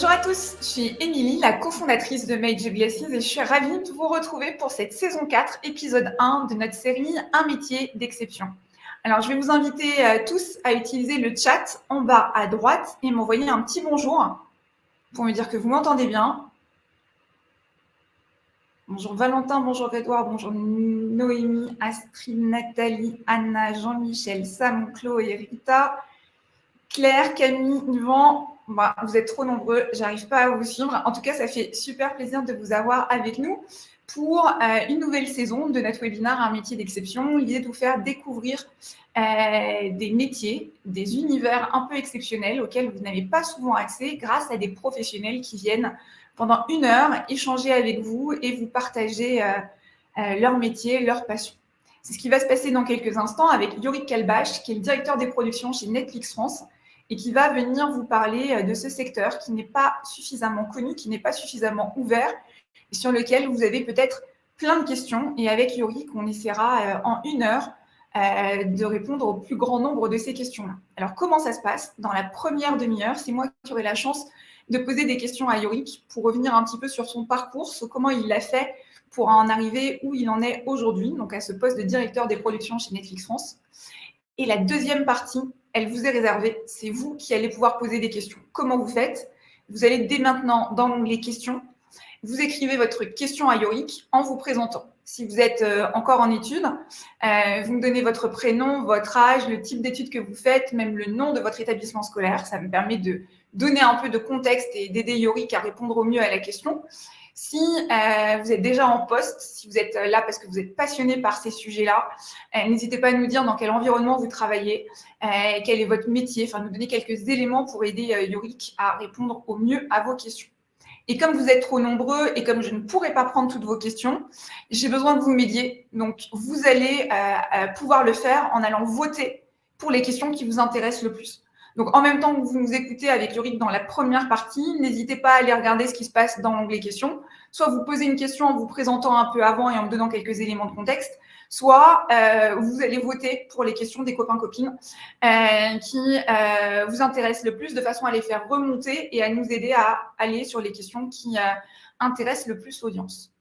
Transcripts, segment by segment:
Bonjour à tous, je suis Émilie, la cofondatrice de Major Glasses et je suis ravie de vous retrouver pour cette saison 4, épisode 1 de notre série Un métier d'exception. Alors, je vais vous inviter tous à utiliser le chat en bas à droite et m'envoyer un petit bonjour pour me dire que vous m'entendez bien. Bonjour Valentin, bonjour Edouard, bonjour Noémie, Astrid, Nathalie, Anna, Jean-Michel, Sam, Chloé, Rita, Claire, Camille, Yvan. Bah, vous êtes trop nombreux, j'arrive pas à vous suivre. En tout cas, ça fait super plaisir de vous avoir avec nous pour une nouvelle saison de notre webinaire Un métier d'exception. L'idée de vous faire découvrir des métiers, des univers un peu exceptionnels auxquels vous n'avez pas souvent accès grâce à des professionnels qui viennent pendant 1 heure échanger avec vous et vous partager leur métier, leur passion. C'est ce qui va se passer dans quelques instants avec Yorick Kalbach, qui est le directeur des productions chez Netflix France et qui va venir vous parler de ce secteur qui n'est pas suffisamment connu, qui n'est pas suffisamment ouvert et sur lequel vous avez peut-être plein de questions. Et avec Yorick, on essaiera en 1 heure de répondre au plus grand nombre de ces questions-là. Alors, comment ça se passe? Dans la première demi-heure, c'est moi qui aurai la chance de poser des questions à Yorick pour revenir un petit peu sur son parcours, sur comment il l'a fait pour en arriver où il en est aujourd'hui, donc à ce poste de directeur des productions chez Netflix France. Et la deuxième partie, elle vous est réservée. C'est vous qui allez pouvoir poser des questions. Comment vous faites? Vous allez dès maintenant dans l'onglet questions, vous écrivez votre question à Yorick en vous présentant. Si vous êtes encore en études, vous me donnez votre prénom, votre âge, le type d'études que vous faites, même le nom de votre établissement scolaire. Ça me permet de donner un peu de contexte et d'aider Yorick à répondre au mieux à la question. Si vous êtes déjà en poste, si vous êtes là parce que vous êtes passionné par ces sujets-là, n'hésitez pas à nous dire dans quel environnement vous travaillez, quel est votre métier, enfin nous donner quelques éléments pour aider Yorick à répondre au mieux à vos questions. Et comme vous êtes trop nombreux et comme je ne pourrai pas prendre toutes vos questions, j'ai besoin que vous m'aidiez. Donc, vous allez pouvoir le faire en allant voter pour les questions qui vous intéressent le plus. Donc, en même temps que vous nous écoutez avec Yorick dans la première partie, n'hésitez pas à aller regarder ce qui se passe dans l'onglet questions. Soit vous posez une question en vous présentant un peu avant et en me donnant quelques éléments de contexte, soit vous allez voter pour les questions des copains-copines qui vous intéressent le plus, de façon à les faire remonter et à nous aider à aller sur les questions qui intéressent le plus l'audience.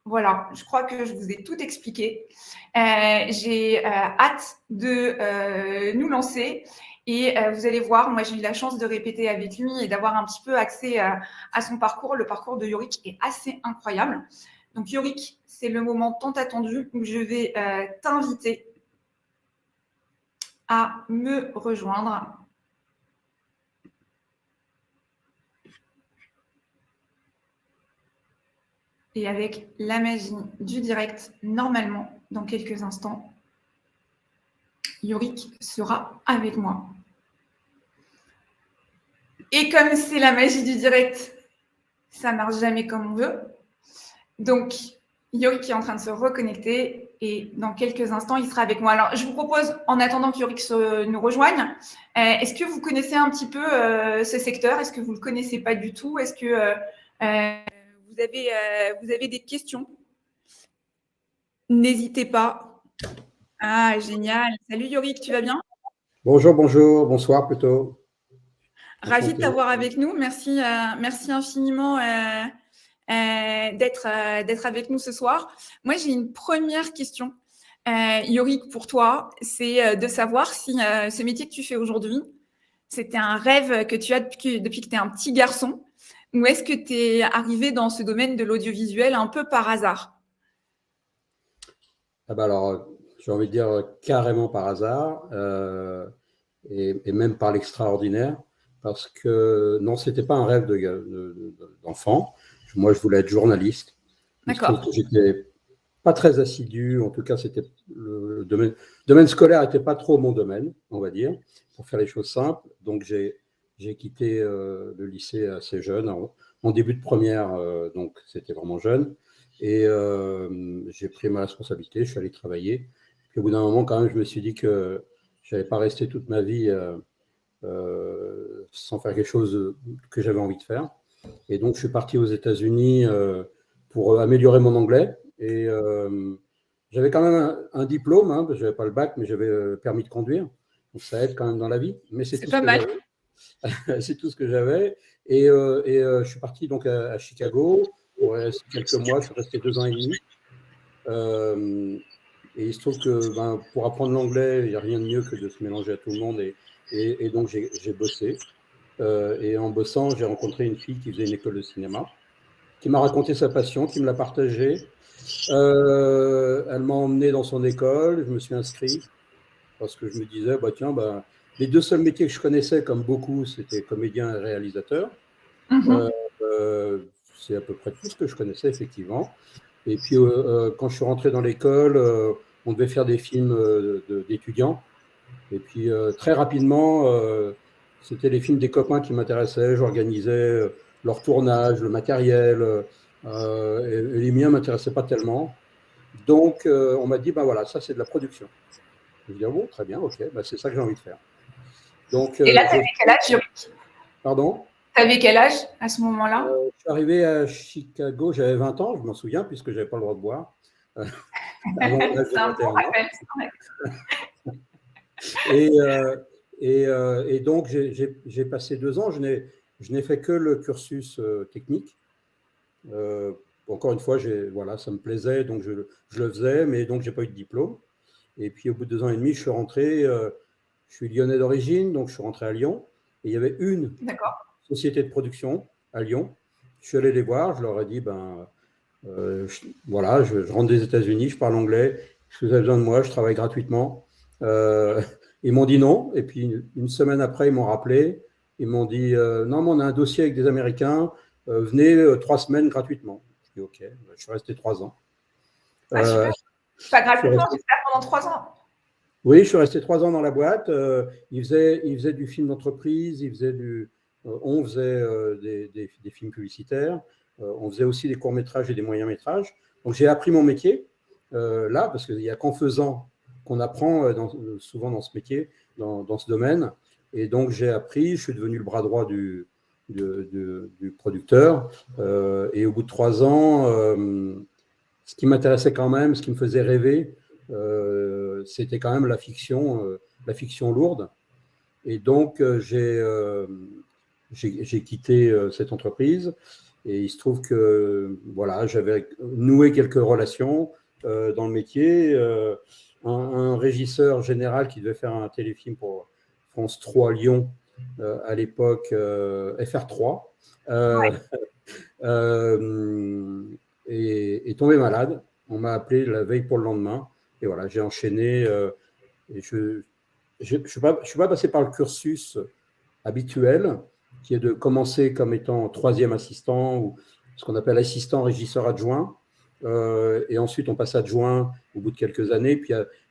Voilà, je crois que je vous ai tout expliqué. J'ai hâte de nous lancer. Et vous allez voir, moi j'ai eu la chance de répéter avec lui et d'avoir un petit peu accès à son parcours. Le parcours de Yorick est assez incroyable. Donc Yorick, c'est le moment tant attendu où je vais t'inviter à me rejoindre. Et avec la magie du direct, normalement, dans quelques instants, Yorick sera avec moi. Et comme c'est la magie du direct, ça ne marche jamais comme on veut. Donc, Yorick est en train de se reconnecter et dans quelques instants, il sera avec moi. Alors, je vous propose, en attendant que Yorick nous rejoigne, est-ce que vous connaissez un petit peu ce secteur? Est-ce que vous ne le connaissez pas du tout? Est-ce que vous avez des questions? N'hésitez pas. Ah, génial. Salut Yorick, tu vas bien? Bonjour, bonsoir plutôt. Ravi de t'avoir avec nous. Merci infiniment d'être avec nous ce soir. Moi, j'ai une première question, Yorick, pour toi. C'est de savoir si ce métier que tu fais aujourd'hui, c'était un rêve que tu as depuis que tu es un petit garçon, ou est-ce que tu es arrivé dans ce domaine de l'audiovisuel un peu par hasard? Ah bah alors, j'ai envie de dire carrément par hasard, et même par l'extraordinaire, parce que non, c'était pas un rêve d'enfant. Moi, je voulais être journaliste. Il se trouve que j'étais pas très assidu, en tout cas, c'était le domaine scolaire n'était pas trop mon domaine, on va dire, pour faire les choses simples. Donc, j'ai quitté le lycée assez jeune, en début de première, donc c'était vraiment jeune. Et j'ai pris ma responsabilité, je suis allé travailler. Puis au bout d'un moment, quand même, je me suis dit que je n'allais pas rester toute ma vie sans faire quelque chose que j'avais envie de faire. Et donc, je suis parti aux États-Unis pour améliorer mon anglais. Et j'avais quand même un diplôme, hein, parce que je n'avais pas le bac, mais j'avais le permis de conduire. Donc, ça aide quand même dans la vie. Mais c'est tout pas mal. C'est tout ce que j'avais. Je suis parti donc à Chicago pour rester quelques mois. Je suis resté 2 ans et demi. Et il se trouve que pour apprendre l'anglais, il n'y a rien de mieux que de se mélanger à tout le monde. Et donc, j'ai bossé. Et en bossant, j'ai rencontré une fille qui faisait une école de cinéma, qui m'a raconté sa passion, qui me l'a partagée. Elle m'a emmené dans son école, je me suis inscrit parce que je me disais, tiens, les 2 seuls métiers que je connaissais, comme beaucoup, c'était comédien et réalisateur. C'est à peu près tout ce que je connaissais, effectivement. Et puis, quand je suis rentré dans l'école, on devait faire des films d'étudiants. Et puis, très rapidement, c'était les films des copains qui m'intéressaient. J'organisais leur tournage, le matériel. Et les miens ne m'intéressaient pas tellement. Donc, on m'a dit, voilà, ça, c'est de la production. Je dis, ah bon, très bien, ok, c'est ça que j'ai envie de faire. Donc, et là, tu avais quel âge, Yorick? Pardon? Tu avais quel âge à ce moment-là? Je suis arrivé à Chicago, j'avais 20 ans, je m'en souviens, puisque je n'avais pas le droit de boire. Avant mon âge de 21 ans. Et donc, j'ai passé 2 ans, je n'ai fait que le cursus technique. Encore une fois, voilà, ça me plaisait, donc je le faisais, mais donc je n'ai pas eu de diplôme. Et puis, au bout de 2 ans et demi, je suis rentré, je suis lyonnais d'origine, donc je suis rentré à Lyon. Et il y avait une société de production à Lyon. Je suis allé les voir, je leur ai dit, voilà, je rentre des États-Unis, je parle anglais, si vous avez besoin de moi, je travaille gratuitement. Ils m'ont dit non, et puis une semaine après, ils m'ont rappelé, ils m'ont dit non, mais on a un dossier avec des Américains, venez 3 semaines gratuitement. Je dis ok, je suis resté 3 ans. Super. Pas gratuitement, j'espère, pendant 3 ans. Oui, je suis resté 3 ans dans la boîte. Ils faisaient du film d'entreprise, on faisait des films publicitaires, on faisait aussi des courts-métrages et des moyens-métrages. Donc, j'ai appris mon métier là, parce qu'il n'y a qu'en faisant qu'on apprend souvent dans ce métier, dans ce domaine. Et donc, j'ai appris, je suis devenu le bras droit du producteur. Et au bout de 3 ans, ce qui m'intéressait quand même, ce qui me faisait rêver, c'était quand même la fiction lourde. Et donc, j'ai quitté cette entreprise. Et il se trouve que voilà, j'avais noué quelques relations dans le métier. Un régisseur général qui devait faire un téléfilm pour France 3 Lyon à l'époque, FR3, est tombé malade. On m'a appelé la veille pour le lendemain. Et voilà, j'ai enchaîné. Et je ne suis pas passé par le cursus habituel, qui est de commencer comme étant 3e assistant ou ce qu'on appelle assistant régisseur adjoint. Et ensuite, on passe adjoint au bout de quelques années.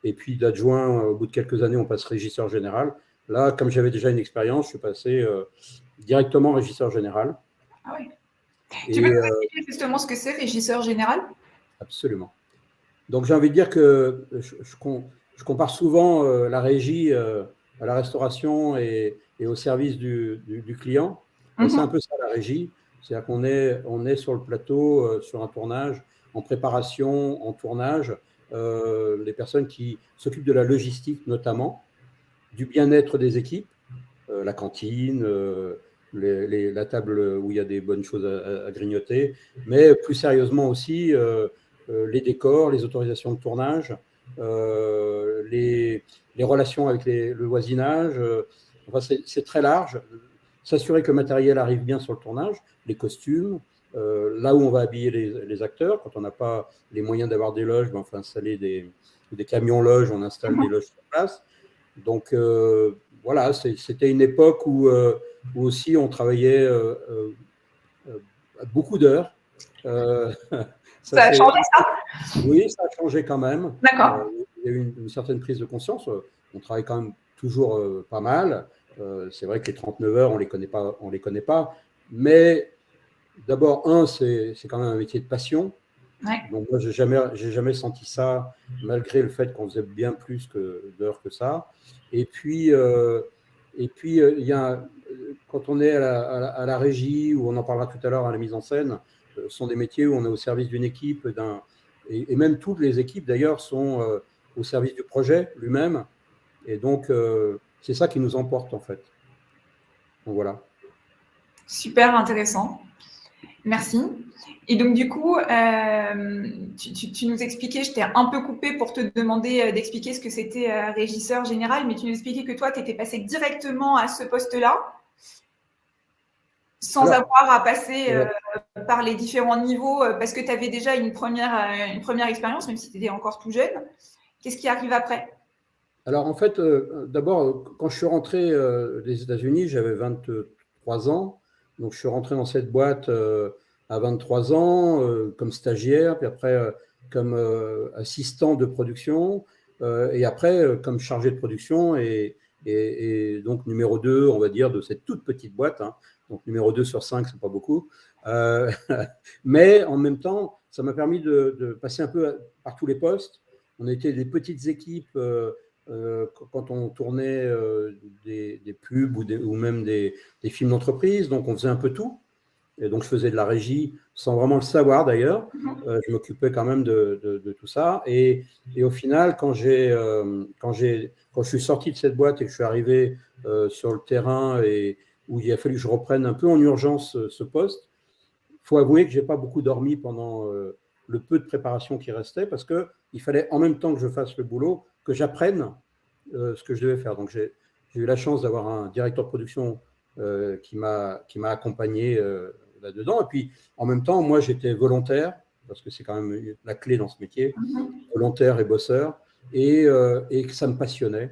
Et puis d'adjoint, au bout de quelques années, on passe régisseur général. Là, comme j'avais déjà une expérience, je suis passé directement régisseur général. Ah oui. Tu peux nous expliquer justement ce que c'est, régisseur général? Absolument. Donc, j'ai envie de dire que je compare souvent la régie à la restauration et au service du client. C'est un peu ça, la régie. C'est-à-dire qu'on est sur le plateau, sur un tournage, en préparation, en tournage. Les personnes qui s'occupent de la logistique, notamment, du bien-être des équipes, la cantine, la table où il y a des bonnes choses à grignoter, mais plus sérieusement aussi les décors, les autorisations de tournage, les relations avec le voisinage. Enfin, c'est très large. S'assurer que le matériel arrive bien sur le tournage, les costumes, là où on va habiller les acteurs. Quand on n'a pas les moyens d'avoir des loges, on fait installer des camions loges, on installe des loges sur place. Donc, voilà, c'était une époque où aussi on travaillait beaucoup d'heures. Ça a changé, ça? Oui, ça a changé quand même. D'accord. Il y a eu une certaine prise de conscience. On travaille quand même toujours pas mal. C'est vrai que les 39 heures, on les connaît pas. Mais d'abord, c'est quand même un métier de passion. Ouais. Donc moi, j'ai jamais senti ça, malgré le fait qu'on faisait bien plus d'heures que ça. Et puis, il y a, quand on est à la régie, ou on en parlera tout à l'heure à la mise en scène, ce sont des métiers où on est au service d'une équipe, et même toutes les équipes d'ailleurs sont au service du projet lui-même. Et donc, c'est ça qui nous emporte en fait. Donc voilà. Super intéressant. Merci. Et donc, du coup, tu nous expliquais, je t'ai un peu coupé pour te demander d'expliquer ce que c'était régisseur général, mais tu nous expliquais que toi, tu étais passé directement à ce poste-là, sans avoir à passer par les différents niveaux, parce que tu avais déjà une première expérience, même si tu étais encore tout jeune. Qu'est-ce qui arrive après? Alors, en fait, d'abord, quand je suis rentré des États-Unis, j'avais 23 ans. Donc, je suis rentré dans cette boîte à 23 ans comme stagiaire, puis après comme assistant de production, et après comme chargé de production et donc numéro 2, on va dire, de cette toute petite boîte. Hein. Donc, numéro 2 sur 5, c'est pas beaucoup. Mais en même temps, ça m'a permis de passer un peu par tous les postes. On était des petites équipes. Quand on tournait des pubs ou même des films d'entreprise. Donc, on faisait un peu tout. Et donc, je faisais de la régie sans vraiment le savoir d'ailleurs. Je m'occupais quand même de tout ça. Et au final, quand je suis sorti de cette boîte et que je suis arrivé sur le terrain et où il a fallu que je reprenne un peu en urgence ce poste, il faut avouer que je n'ai pas beaucoup dormi pendant le peu de préparation qui restait parce qu'il fallait en même temps que je fasse le boulot, que j'apprenne ce que je devais faire. Donc, j'ai eu la chance d'avoir un directeur de production qui m'a accompagné là-dedans. Et puis, en même temps, moi, j'étais volontaire, parce que c'est quand même la clé dans ce métier, volontaire et bosseur, et que ça me passionnait.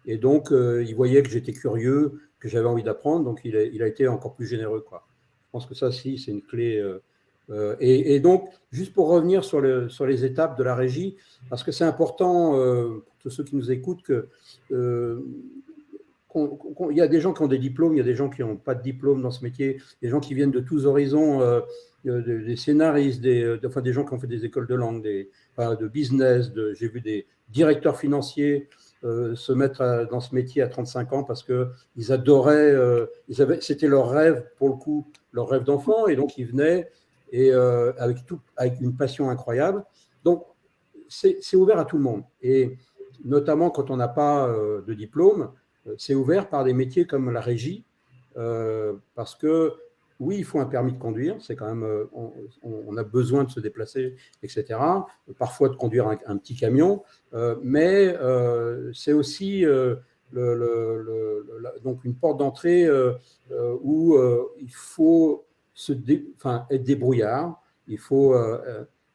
Et donc, il voyait que j'étais curieux, que j'avais envie d'apprendre, donc il a été encore plus généreux, quoi. Je pense que ça, si, c'est une clé. Et donc, juste pour revenir sur les étapes de la régie, parce que c'est important pour tous ceux qui nous écoutent que il y a des gens qui ont des diplômes, il y a des gens qui n'ont pas de diplôme dans ce métier, des gens qui viennent de tous horizons, des scénaristes, enfin des gens qui ont fait des écoles de langue, de business, j'ai vu des directeurs financiers se mettre dans ce métier à 35 ans parce qu'ils adoraient, c'était leur rêve, pour le coup, leur rêve d'enfant, et donc ils venaient et avec une passion incroyable. Donc, c'est ouvert à tout le monde. Et notamment quand on n'a pas de diplôme, c'est ouvert par des métiers comme la régie, parce que oui, il faut un permis de conduire, c'est quand même, on a besoin de se déplacer, etc. Parfois de conduire un petit camion, mais c'est aussi donc une porte d'entrée où il faut être débrouillard, il faut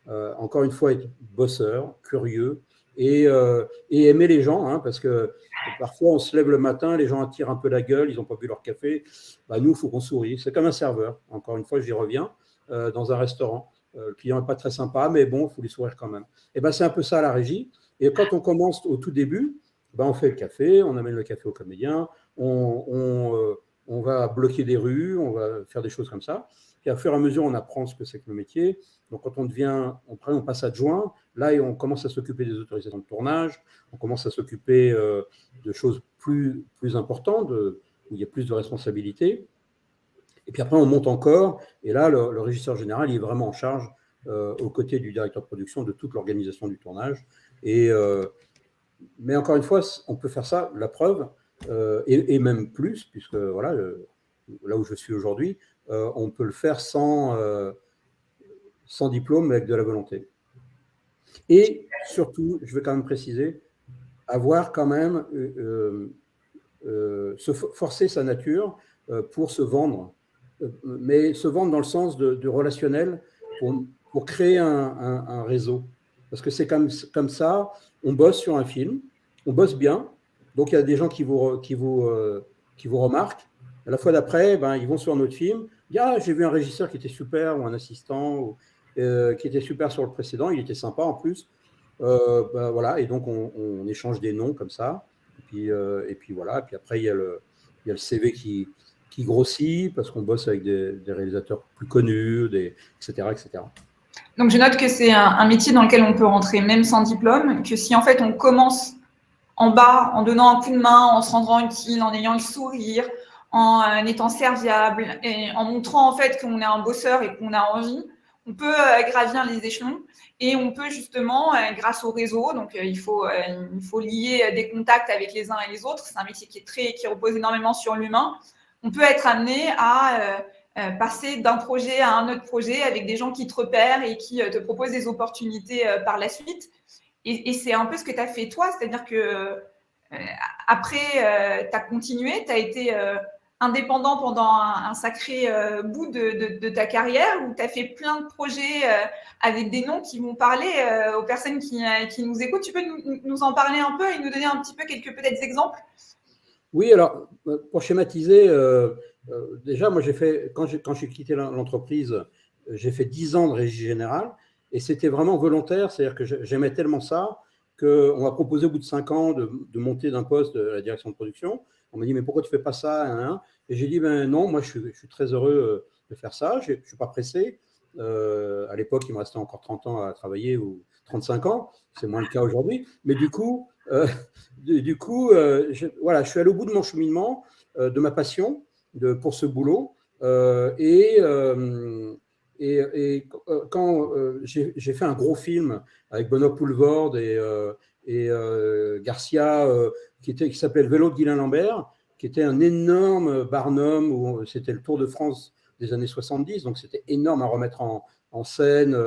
encore une fois être bosseur, curieux et aimer les gens, hein, parce que parfois on se lève le matin, les gens attirent un peu la gueule, ils n'ont pas bu leur café. Bah, nous, il faut qu'on sourie. C'est comme un serveur. Encore une fois, j'y reviens dans un restaurant. Le client n'est pas très sympa, mais bon, il faut lui sourire quand même. Et ben, c'est un peu ça la régie. Et quand on commence au tout début, ben, on fait le café, on amène le café au comédien, on va bloquer des rues, on va faire des choses comme ça. Et à fur et à mesure, on apprend ce que c'est que le métier. Donc, quand on passe adjoint, là, on commence à s'occuper des autorisations de tournage, on commence à s'occuper de choses plus importantes, où il y a plus de responsabilités. Et puis après, on monte encore. Et là, le régisseur général, il est vraiment en charge, aux côtés du directeur de production, de toute l'organisation du tournage. Mais encore une fois, on peut faire ça, la preuve, et même plus, puisque voilà, là où je suis aujourd'hui, on peut le faire sans diplôme, mais avec de la volonté. Et surtout, je veux quand même préciser, avoir quand même forcer sa nature pour se vendre, mais se vendre dans le sens de relationnel pour créer un réseau. Parce que c'est comme ça, on bosse sur un film, on bosse bien, donc il y a des gens qui vous remarquent. À la fois d'après, ben, ils vont sur notre film, ils disent « Ah, j'ai vu un régisseur qui était super, ou un assistant, qui était super sur le précédent, il était sympa en plus. » Ben, voilà, et donc on échange des noms comme ça. Et puis voilà, et puis après il y a le CV qui grossit parce qu'on bosse avec des réalisateurs plus connus, etc., etc. Donc je note que c'est un métier dans lequel on peut rentrer même sans diplôme, que si en fait on commence en bas, en donnant un coup de main, en se rendant utile, en ayant le sourire, en étant serviable et en montrant en fait qu'on est un bosseur et qu'on a envie, on peut gravir les échelons et on peut justement, grâce au réseau, donc il faut lier des contacts avec les uns et les autres. C'est un métier qui repose énormément sur l'humain. On peut être amené à passer d'un projet à un autre projet avec des gens qui te repèrent et qui te proposent des opportunités par la suite. Et c'est un peu ce que tu as fait toi, c'est-à-dire que après, tu as continué, tu as été indépendant pendant un sacré bout de ta carrière où tu as fait plein de projets avec des noms qui vont parler aux personnes qui nous écoutent. Tu peux nous en parler un peu et nous donner un petit peu quelques peut-être exemples? Oui, alors, pour schématiser, déjà, moi, quand j'ai quitté l'entreprise, j'ai fait 10 ans de régie générale et c'était vraiment volontaire, c'est-à-dire que j'aimais tellement ça qu'on m'a proposé au bout de 5 ans de monter d'un poste à la direction de production. On m'a dit, mais pourquoi tu ne fais pas ça, hein? Et j'ai dit, ben non, moi, je suis très heureux de faire ça, je ne suis pas pressé. À l'époque, il me restait encore 30 ans à travailler ou 35 ans, c'est moins le cas aujourd'hui. Mais du coup, voilà, je suis allé au bout de mon cheminement, de ma passion pour ce boulot. Quand j'ai fait un gros film avec Benoît Poelvoorde et Garcia, qui s'appelait Le vélo de Guylain Lambert, qui était un énorme Barnum, où c'était le Tour de France des années 70, donc c'était énorme à remettre en scène,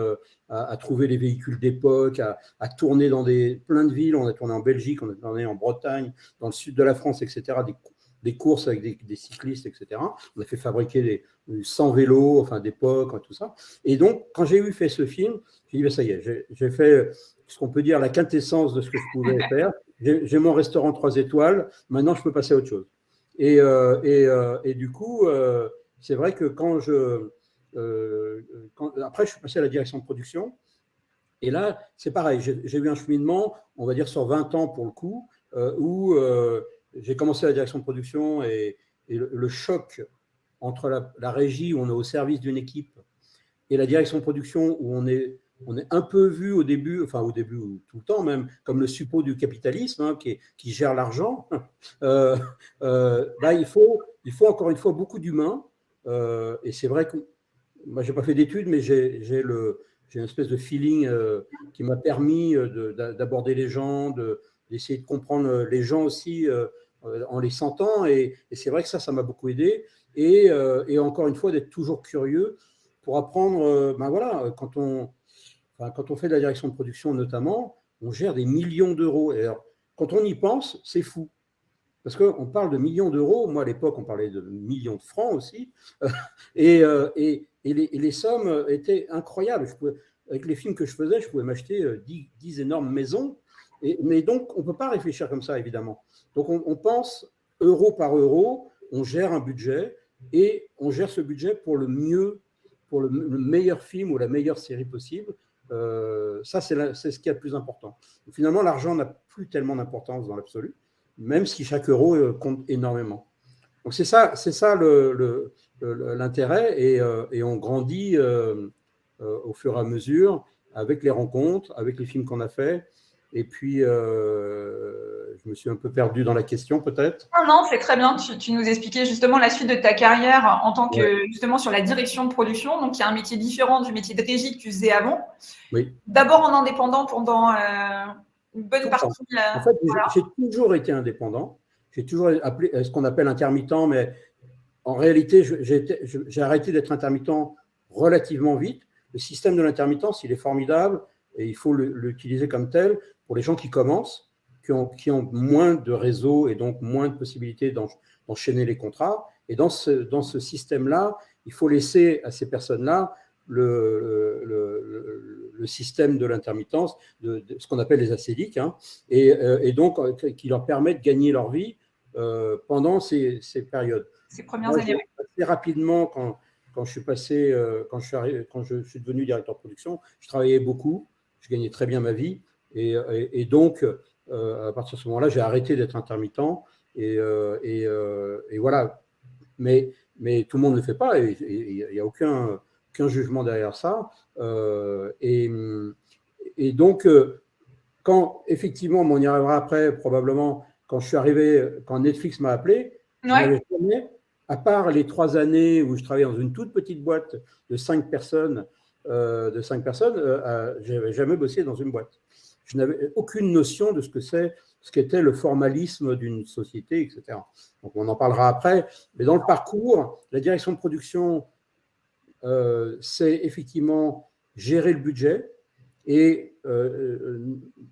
à trouver les véhicules d'époque, à tourner dans plein de villes. On a tourné en Belgique, on a tourné en Bretagne, dans le sud de la France, etc. Des courses avec des cyclistes, etc. On a fait fabriquer 100 vélos, enfin d'époque, tout ça. Et donc, quand j'ai fait ce film, j'ai dit, ben, ça y est, j'ai fait ce qu'on peut dire la quintessence de ce que je pouvais faire. J'ai mon restaurant 3 étoiles, maintenant je peux passer à autre chose. Et du coup, c'est vrai que après, je suis passé à la direction de production. Et là, c'est pareil, j'ai eu un cheminement, on va dire sur 20 ans pour le coup, où j'ai commencé à la direction de production et le choc entre la régie, où on est au service d'une équipe, et la direction de production, où on est un peu vu au début, enfin au début ou tout le temps même, comme le suppôt du capitalisme, hein, qui gère l'argent. Là, il faut encore une fois beaucoup d'humains. Et c'est vrai que moi, je n'ai pas fait d'études, mais j'ai une espèce de feeling qui m'a permis d'aborder les gens, d'essayer de comprendre les gens aussi en les sentant. Et c'est vrai que ça m'a beaucoup aidé. Et encore une fois, d'être toujours curieux pour apprendre. Ben voilà, quand on fait de la direction de production notamment, on gère des millions d'euros. Et alors, quand on y pense, c'est fou. Parce qu'on parle de millions d'euros. Moi, à l'époque, on parlait de millions de francs aussi. Et les sommes étaient incroyables. Avec les films que je faisais, je pouvais m'acheter 10 énormes maisons. Mais donc, on ne peut pas réfléchir comme ça, évidemment. Donc, on pense euro par euro, on gère un budget et on gère ce budget pour le meilleur film ou la meilleure série possible. Ça, c'est ce qui est le plus important. Finalement, l'argent n'a plus tellement d'importance dans l'absolu, même si chaque euro compte énormément. Donc, c'est ça l'intérêt, et on grandit au fur et à mesure avec les rencontres, avec les films qu'on a faits. Et puis, je me suis un peu perdu dans la question, peut-être. Non, c'est très bien. Tu nous expliquais justement la suite de ta carrière en tant que, justement, sur la direction de production. Donc, il y a un métier différent du métier de régie que tu faisais avant. Oui. D'abord en indépendant pendant une bonne partie. En fait, j'ai toujours été indépendant. J'ai toujours appelé ce qu'on appelle intermittent, mais en réalité, j'ai arrêté d'être intermittent relativement vite. Le système de l'intermittence, il est formidable et il faut l'utiliser comme tel pour les gens qui commencent, qui ont moins de réseau et donc moins de possibilités d'enchaîner les contrats. Et dans ce système-là, il faut laisser à ces personnes-là le système de l'intermittence, de ce qu'on appelle les acédiques, hein, et donc qui leur permet de gagner leur vie pendant ces périodes. Ces premières années. Assez rapidement, quand je suis devenu directeur de production, je travaillais beaucoup, je gagnais très bien ma vie, et donc à partir de ce moment-là, j'ai arrêté d'être intermittent, et voilà. Mais tout le monde ne le fait pas, et il n'y a aucun jugement derrière ça. Et donc, quand effectivement, on y arrivera après, probablement, quand je suis arrivé, quand Netflix m'a appelé, je n'avais jamais, à part les 3 années où je travaillais dans une toute petite boîte de 5 personnes, je n'avais jamais bossé dans une boîte. Je n'avais aucune notion de ce qu'était le formalisme d'une société, etc. Donc, on en parlera après. Mais dans le parcours, la direction de production, c'est effectivement gérer le budget. Et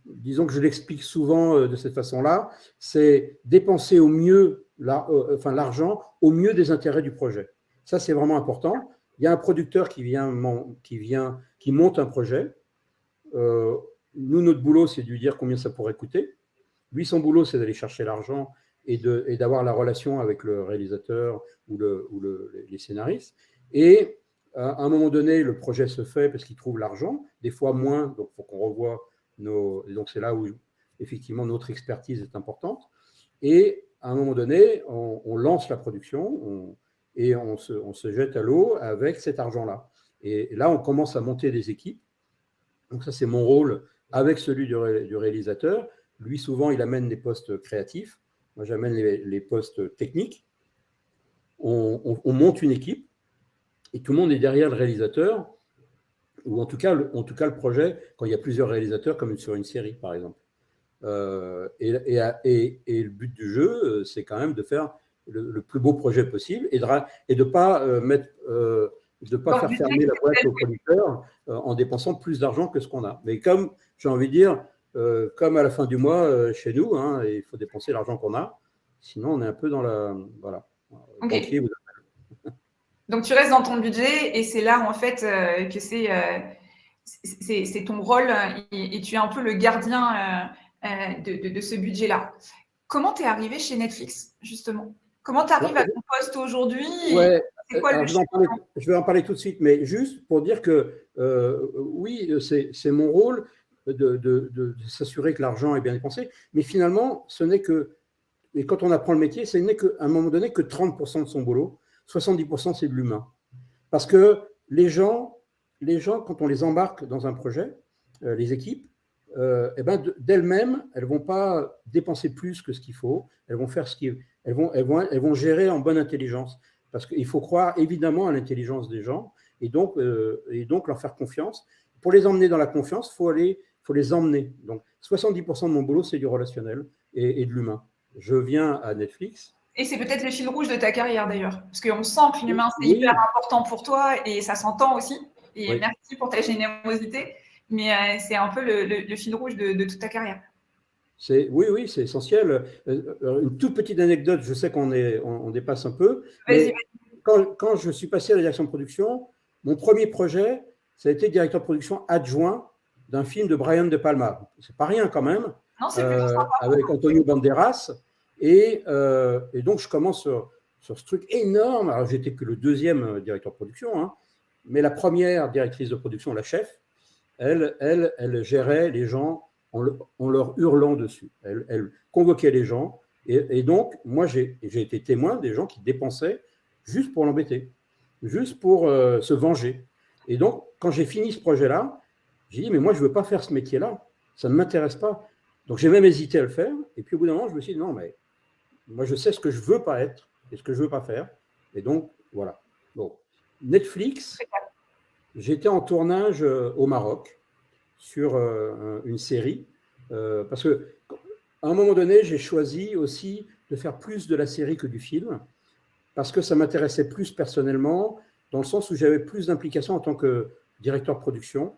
disons que je l'explique souvent de cette façon-là, c'est dépenser au mieux l'argent au mieux des intérêts du projet. Ça, c'est vraiment important. Il y a un producteur qui monte un projet. Nous, notre boulot, c'est de lui dire combien ça pourrait coûter. Lui, son boulot, c'est d'aller chercher l'argent et d'avoir la relation avec le réalisateur ou les scénaristes. Et à un moment donné, le projet se fait parce qu'il trouve l'argent, des fois moins, donc il faut qu'on revoie donc c'est là où, effectivement, notre expertise est importante. Et à un moment donné, on lance la production et on se jette à l'eau avec cet argent-là. Et là, on commence à monter des équipes. Donc ça, c'est mon rôle avec celui du réalisateur. Lui, souvent, il amène les postes créatifs. Moi, j'amène les postes techniques. On monte une équipe et tout le monde est derrière le réalisateur, ou en tout cas le projet, quand il y a plusieurs réalisateurs, comme sur une série, par exemple. Et le but du jeu, c'est quand même de faire le plus beau projet possible et de ne pas faire fermer la boîte au producteur en dépensant plus d'argent que ce qu'on a. Mais comme, j'ai envie de dire, comme à la fin du mois chez nous, hein, il faut dépenser l'argent qu'on a, sinon on est un peu dans la… Voilà. Okay. Banquier, donc, tu restes dans ton budget et c'est là, en fait, que c'est ton rôle et tu es un peu le gardien de ce budget-là. Comment tu es arrivé chez Netflix, justement? Comment tu arrives à ton poste aujourd'hui? Ouais, c'est quoi le je vais en parler tout de suite, mais juste pour dire que oui, c'est mon rôle de s'assurer que l'argent est bien dépensé, mais finalement, ce n'est que, et quand on apprend le métier, ce n'est qu'à un moment donné que 30% de son boulot, 70% c'est de l'humain. Parce que les gens, quand on les embarque dans un projet, les équipes, d'elles-mêmes, elles ne vont pas dépenser plus que ce qu'il faut, elles vont faire elles vont gérer en bonne intelligence. Parce qu'il faut croire évidemment à l'intelligence des gens et donc leur faire confiance. Pour les emmener dans la confiance, il faut les emmener. Donc 70% de mon boulot, c'est du relationnel et de l'humain. Je viens à Netflix. Et c'est peut-être le fil rouge de ta carrière d'ailleurs, parce qu'on sent que l'humain, c'est hyper important pour toi et ça s'entend aussi. Et merci pour ta générosité, mais c'est un peu le fil rouge de toute ta carrière. Oui, c'est essentiel. Une toute petite anecdote, je sais on dépasse un peu, mais quand je suis passé à la direction de production, mon premier projet, ça a été directeur de production adjoint d'un film de Brian De Palma. C'est pas rien quand même. Non, c'est plutôt sympa. Avec Antonio Banderas. Et donc, je commence sur ce truc énorme. Alors, j'étais que le deuxième directeur de production, hein, mais la première directrice de production, la chef, elle gérait les gens en leur hurlant dessus. Elle convoquait les gens. Et donc, moi, j'ai été témoin des gens qui dépensaient juste pour l'embêter, juste pour se venger. Et donc, quand j'ai fini ce projet-là, j'ai dit, mais moi, je ne veux pas faire ce métier-là. Ça ne m'intéresse pas. Donc, j'ai même hésité à le faire. Et puis, au bout d'un moment, je me suis dit, non, mais moi, je sais ce que je ne veux pas être et ce que je ne veux pas faire. Et donc, voilà. Donc, Netflix, j'étais en tournage au Maroc sur une série parce qu'à un moment donné, j'ai choisi aussi de faire plus de la série que du film parce que ça m'intéressait plus personnellement dans le sens où j'avais plus d'implication en tant que directeur de production.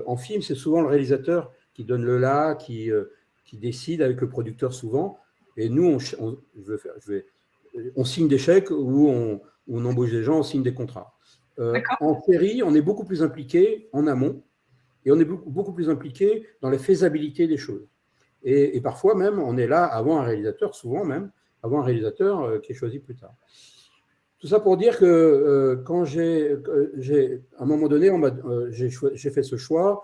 En film, c'est souvent le réalisateur qui donne le là, qui décide avec le producteur souvent. Et nous, on signe des chèques ou on embauche des gens, on signe des contrats. En série, on est beaucoup plus impliqué en amont et on est beaucoup plus impliqué dans la faisabilité des choses. Et parfois même, on est là avant un réalisateur, souvent même, avant un réalisateur qui est choisi plus tard. Tout ça pour dire que quand à un moment donné, j'ai fait ce choix,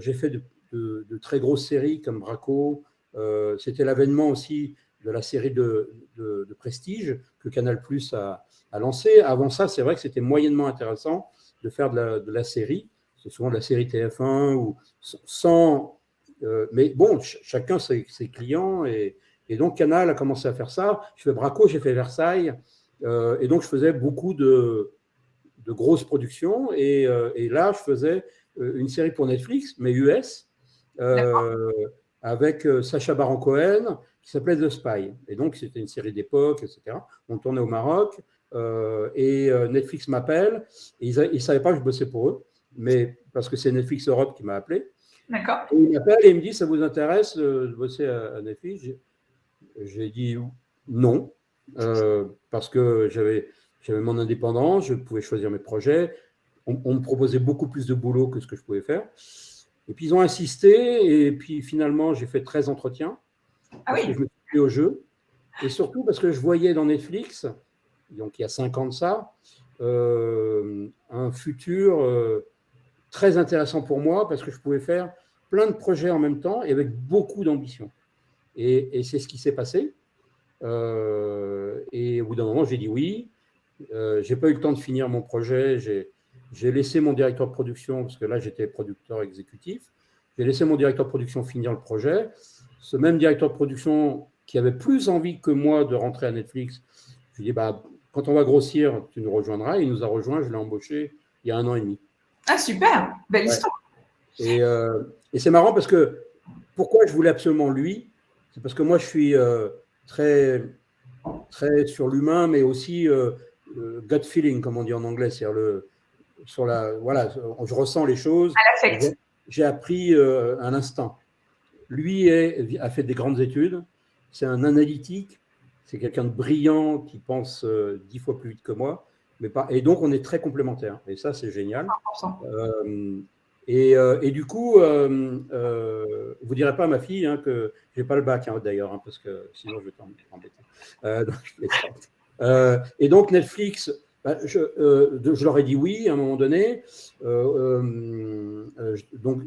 j'ai fait de très grosses séries comme Braco, c'était l'avènement aussi de la série de Prestige que Canal+ a lancé. Avant ça, c'est vrai que c'était moyennement intéressant de faire de la série. C'est souvent de la série TF1 ou sans… mais bon, chacun ses clients. Et donc, Canal a commencé à faire ça. Je fais Braco, j'ai fait Versailles. Et donc, je faisais beaucoup de grosses productions. Et là, je faisais une série pour Netflix, mais US. avec Sacha Baron Cohen, qui s'appelait The Spy. Et donc, c'était une série d'époque, etc. On tournait au Maroc, et Netflix m'appelle, et ils ne savaient pas que je bossais pour eux, mais parce que c'est Netflix Europe qui m'a appelé. D'accord. Et il m'appelle et il me dit, ça vous intéresse de bosser à Netflix? J'ai dit non, parce que j'avais mon indépendance, je pouvais choisir mes projets. On me proposait beaucoup plus de boulot que ce que je pouvais faire. Et puis, ils ont insisté. Et puis, finalement, j'ai fait 13 entretiens. Parce que je me suis pris au jeu. Et surtout parce que je voyais dans Netflix, donc il y a 5 ans de ça, un futur très intéressant pour moi parce que je pouvais faire plein de projets en même temps et avec beaucoup d'ambition. Et c'est ce qui s'est passé. Et au bout d'un moment, j'ai dit oui. Je n'ai pas eu le temps de finir mon projet. J'ai laissé mon directeur de production, parce que là, j'étais producteur exécutif. J'ai laissé mon directeur de production finir le projet. Ce même directeur de production qui avait plus envie que moi de rentrer à Netflix, je lui ai dit, quand on va grossir, tu nous rejoindras. Il nous a rejoints. Je l'ai embauché il y a 1 an et demi. Ah, super. Belle histoire. Et c'est marrant parce que pourquoi je voulais absolument lui, c'est parce que moi, je suis très sur l'humain, mais aussi gut feeling, comme on dit en anglais, c'est-à-dire voilà, je ressens les choses. À l'affect. J'ai appris à l'instant. Lui a fait des grandes études, c'est un analytique, c'est quelqu'un de brillant qui pense 10 fois plus vite que moi, et donc on est très complémentaires, et ça c'est génial. Et du coup, vous ne direz pas à ma fille que je n'ai pas le bac, d'ailleurs, parce que sinon je vais t'embêter. Et donc Netflix, je leur ai dit oui à un moment donné. Donc,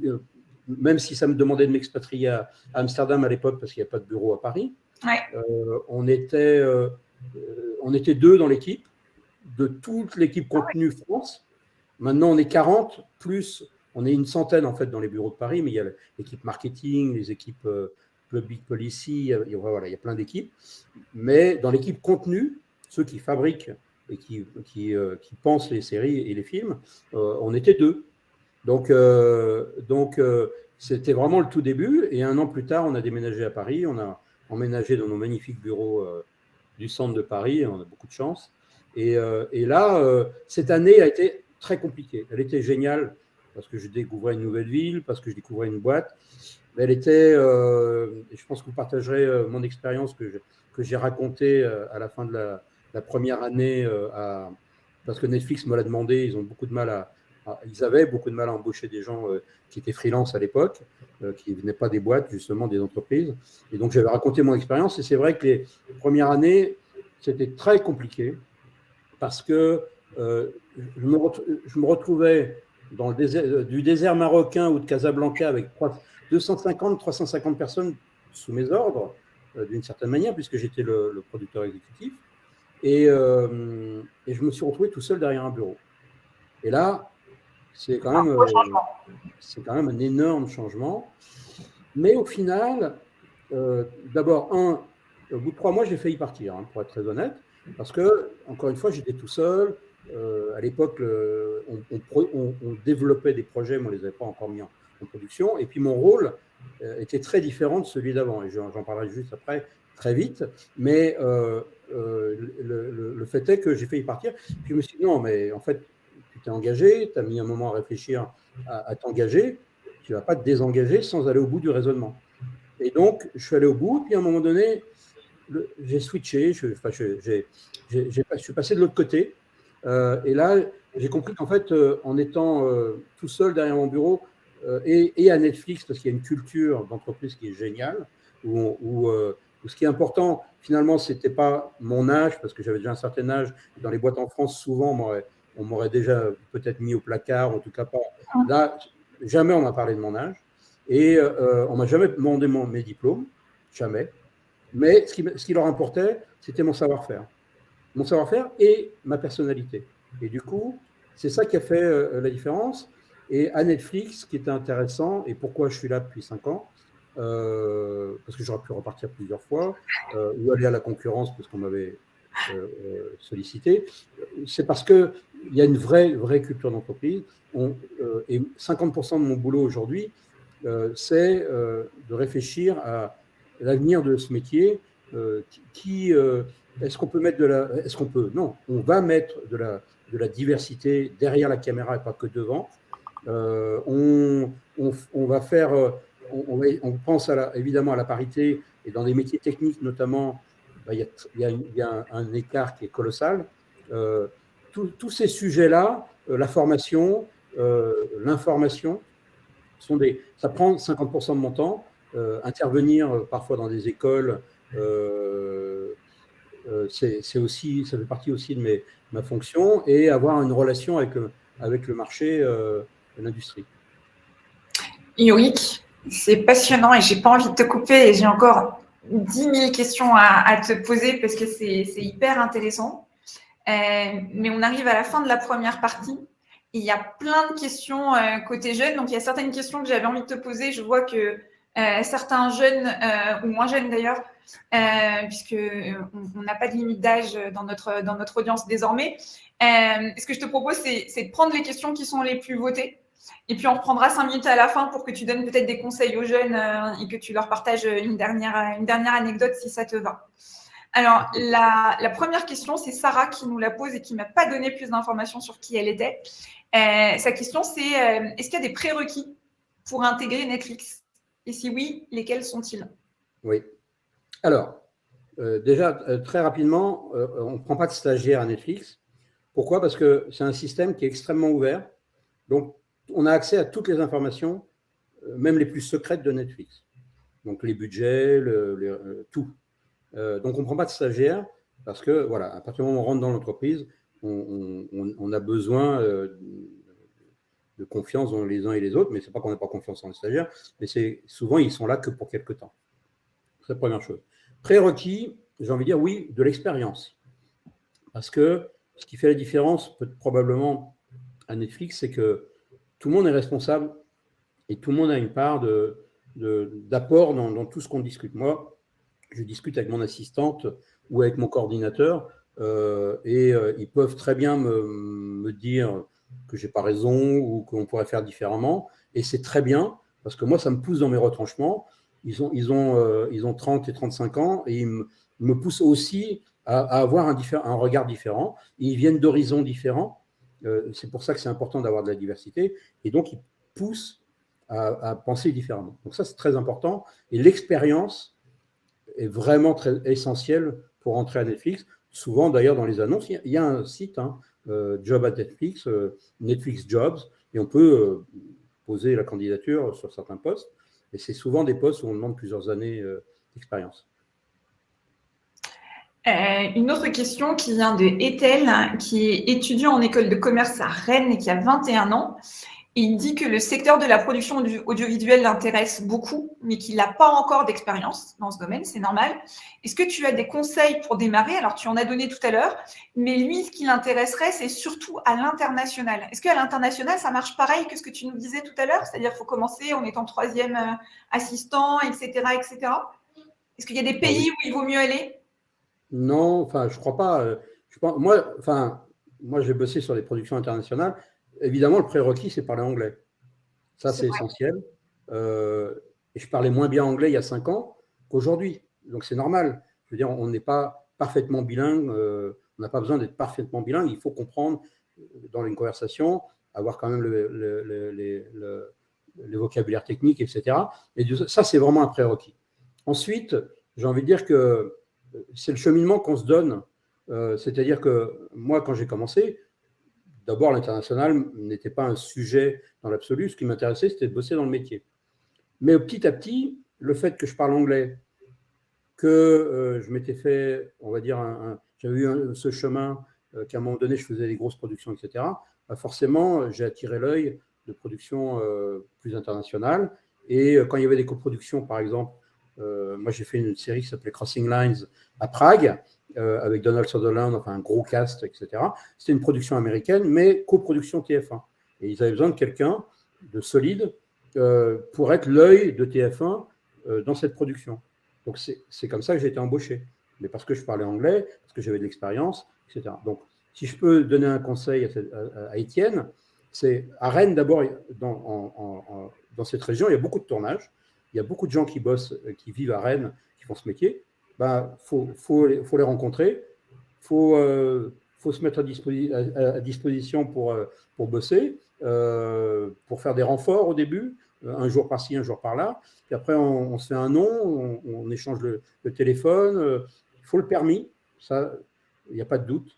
même si ça me demandait de m'expatrier à Amsterdam à l'époque, parce qu'il n'y a pas de bureau à Paris, on était 2 dans l'équipe, de toute l'équipe contenu France. Maintenant, on est 40, plus on est une centaine en fait dans les bureaux de Paris, mais il y a l'équipe marketing, les équipes public policy, voilà, il y a plein d'équipes. Mais dans l'équipe contenu, ceux qui fabriquent et qui pensent les séries et les films, on était 2. Donc c'était vraiment le tout début. Et 1 an plus tard, on a déménagé à Paris. On a emménagé dans nos magnifiques bureaux du centre de Paris. On a beaucoup de chance. Et là, cette année a été très compliquée. Elle était géniale parce que je découvrais une nouvelle ville, parce que je découvrais une boîte. Mais elle était, et je pense que vous partagerez mon expérience que j'ai racontée à la fin de la première année, parce que Netflix me l'a demandé. Ils avaient beaucoup de mal à embaucher des gens qui étaient freelance à l'époque, qui ne venaient pas des boîtes, justement, des entreprises. Et donc, j'avais raconté mon expérience. Et c'est vrai que les premières années, c'était très compliqué parce que je me retrouvais dans du désert marocain ou de Casablanca avec 250-350 personnes sous mes ordres, d'une certaine manière, puisque j'étais le producteur exécutif. Et je me suis retrouvé tout seul derrière un bureau. Et là, c'est quand même un énorme changement. Mais au final, d'abord, au bout de 3 mois, j'ai failli partir, pour être très honnête, parce que, encore une fois, j'étais tout seul. À l'époque, on développait des projets, mais on ne les avait pas encore mis en production. Et puis, mon rôle était très différent de celui d'avant. Et j'en parlerai juste après, très vite. Mais le fait est que j'ai failli partir. Puis, je me suis dit, non, mais en fait, tu t'es engagé, tu as mis un moment à réfléchir à t'engager. Tu ne vas pas te désengager sans aller au bout du raisonnement. Et donc, je suis allé au bout. Puis, à un moment donné, j'ai switché. Je suis passé de l'autre côté. Et là, j'ai compris qu'en fait, en étant tout seul derrière mon bureau et à Netflix, parce qu'il y a une culture d'entreprise qui est géniale, où ce qui est important, finalement, ce n'était pas mon âge, parce que j'avais déjà un certain âge. Dans les boîtes en France, souvent, on m'aurait déjà peut-être mis au placard, en tout cas pas. Là, jamais on m'a parlé de mon âge. Et on ne m'a jamais demandé mes diplômes, jamais. Mais ce qui leur importait, c'était mon savoir-faire. Mon savoir-faire et ma personnalité. Et du coup, c'est ça qui a fait la différence. Et à Netflix, ce qui était intéressant, et pourquoi je suis là depuis 5 ans, parce que j'aurais pu repartir plusieurs fois, ou aller à la concurrence parce qu'on m'avait sollicité, c'est parce qu'il y a une vraie culture d'entreprise. Et 50% de mon boulot aujourd'hui, c'est de réfléchir à l'avenir de ce métier. Est-ce qu'on peut mettre est-ce qu'on peut? Non, on va mettre de la diversité derrière la caméra et pas que devant. On va faire, on pense évidemment à la parité, et dans des métiers techniques notamment, il y a un écart qui est colossal. Tous ces sujets-là, la formation, l'information, ça prend 50% de mon temps. Intervenir parfois dans des écoles, ça fait partie aussi de ma fonction, et avoir une relation avec le marché, l'industrie. Yorick, c'est passionnant et j'ai pas envie de te couper et j'ai encore 10 000 questions à te poser parce que c'est hyper intéressant. Mais on arrive à la fin de la première partie. Il y a plein de questions côté jeunes. Donc, il y a certaines questions que j'avais envie de te poser. Je vois que certains jeunes, ou moins jeunes d'ailleurs, puisqu'on n'a pas de limite d'âge dans notre audience désormais. Ce que je te propose, c'est de prendre les questions qui sont les plus votées. Et puis, on reprendra 5 minutes à la fin pour que tu donnes peut-être des conseils aux jeunes et que tu leur partages une dernière anecdote si ça te va. Alors, la première question, c'est Sarah qui nous la pose et qui ne m'a pas donné plus d'informations sur qui elle était. Sa question, c'est est-ce qu'il y a des prérequis pour intégrer Netflix? Et si oui, lesquels sont-ils? Oui. Alors, déjà, très rapidement, on ne prend pas de stagiaire à Netflix. Pourquoi? Parce que c'est un système qui est extrêmement ouvert. Donc, on a accès à toutes les informations, même les plus secrètes de Netflix. Donc, les budgets, tout. Donc, on ne prend pas de stagiaire parce que, voilà, à partir du moment où on rentre dans l'entreprise, on a besoin de confiance dans les uns et les autres, mais ce n'est pas qu'on n'a pas confiance en les stagiaires, mais c'est souvent, ils sont là que pour quelque temps. C'est la première chose. Prérequis, j'ai envie de dire, oui, de l'expérience. Parce que ce qui fait la différence, probablement, à Netflix, c'est que tout le monde est responsable et tout le monde a une part d'apport dans tout ce qu'on discute. Moi, je discute avec mon assistante ou avec mon coordinateur et ils peuvent très bien me dire que je n'ai pas raison ou qu'on pourrait faire différemment. Et c'est très bien parce que moi, ça me pousse dans mes retranchements. Ils ont 30 et 35 ans et ils me poussent aussi à avoir un regard différent. Ils viennent d'horizons différents. C'est pour ça que c'est important d'avoir de la diversité. Et donc, ils poussent à penser différemment. Donc ça, c'est très important. Et l'expérience est vraiment très essentielle pour entrer à Netflix. Souvent, d'ailleurs, dans les annonces, il y a un site, Job at Netflix, Netflix Jobs, et on peut poser la candidature sur certains postes. Et c'est souvent des postes où on demande plusieurs années d'expérience. Une autre question qui vient de Ethel, qui est étudiant en école de commerce à Rennes et qui a 21 ans. Et il dit que le secteur de la production audiovisuelle l'intéresse beaucoup, mais qu'il n'a pas encore d'expérience dans ce domaine, c'est normal. Est-ce que tu as des conseils pour démarrer? Alors, tu en as donné tout à l'heure, mais lui, ce qui l'intéresserait, c'est surtout à l'international. Est-ce qu'à l'international, ça marche pareil que ce que tu nous disais tout à l'heure? C'est-à-dire qu'il faut commencer en étant 3e assistant, etc., etc. Est-ce qu'il y a des pays où il vaut mieux aller? Non, enfin, je ne crois pas. Moi, j'ai bossé sur des productions internationales. Évidemment, le prérequis, c'est parler anglais. Ça, c'est essentiel. Et je parlais moins bien anglais il y a 5 ans qu'aujourd'hui. Donc, c'est normal. Je veux dire, on n'est pas parfaitement bilingue. On n'a pas besoin d'être parfaitement bilingue. Il faut comprendre dans une conversation, avoir quand même le vocabulaire technique, etc. Et ça, c'est vraiment un prérequis. Ensuite, j'ai envie de dire que c'est le cheminement qu'on se donne. C'est-à-dire que moi, quand j'ai commencé, d'abord, l'international n'était pas un sujet dans l'absolu. Ce qui m'intéressait, c'était de bosser dans le métier. Mais petit à petit, le fait que je parle anglais, que je m'étais fait, on va dire, j'avais eu ce chemin, qu'à un moment donné, je faisais des grosses productions, etc., forcément, j'ai attiré l'œil de productions plus internationales. Et quand il y avait des coproductions, par exemple, moi, j'ai fait une série qui s'appelait Crossing Lines à Prague, avec Donald Sutherland, enfin un gros cast, etc. C'était une production américaine, mais coproduction TF1. Et ils avaient besoin de quelqu'un de solide pour être l'œil de TF1 dans cette production. Donc, c'est comme ça que j'ai été embauché. Mais parce que je parlais anglais, parce que j'avais de l'expérience, etc. Donc, si je peux donner un conseil à Étienne, c'est à Rennes, d'abord, dans cette région, il y a beaucoup de tournages, il y a beaucoup de gens qui bossent, qui vivent à Rennes, qui font ce métier. Faut les rencontrer, faut se mettre à disposition pour bosser, pour faire des renforts au début, un jour par-ci, un jour par-là. Puis après, on se fait un nom, on échange le téléphone. Il faut le permis, ça, il n'y a pas de doute.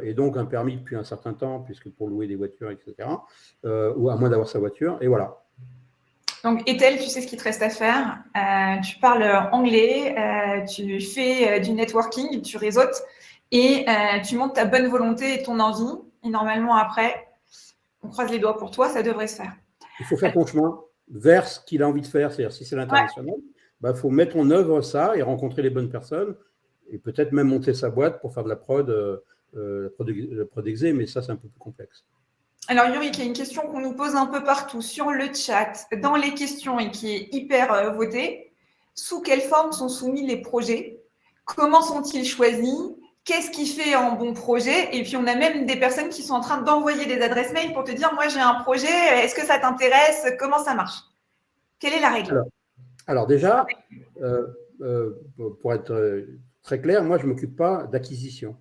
Et donc un permis depuis un certain temps, puisque pour louer des voitures, etc., ou à moins d'avoir sa voiture, et voilà. Donc, Ethel, tu sais ce qu'il te reste à faire. Tu parles anglais, tu fais du networking, tu réseautes et tu montres ta bonne volonté et ton envie. Et normalement, après, on croise les doigts pour toi, ça devrait se faire. Il faut faire ton chemin vers ce qu'il a envie de faire. C'est-à-dire, si c'est l'international, faut mettre en œuvre ça et rencontrer les bonnes personnes et peut-être même monter sa boîte pour faire de la prod exé, mais ça, c'est un peu plus complexe. Alors, Yuri, il y a une question qu'on nous pose un peu partout sur le chat, dans les questions et qui est hyper votée. Sous quelle forme sont soumis les projets? Comment sont-ils choisis? Qu'est-ce qui fait un bon projet? Et puis, on a même des personnes qui sont en train d'envoyer des adresses mail pour te dire, moi, j'ai un projet, est-ce que ça t'intéresse? Comment ça marche? Quelle est la règle? Alors déjà, pour être très clair, moi, je ne m'occupe pas d'acquisition.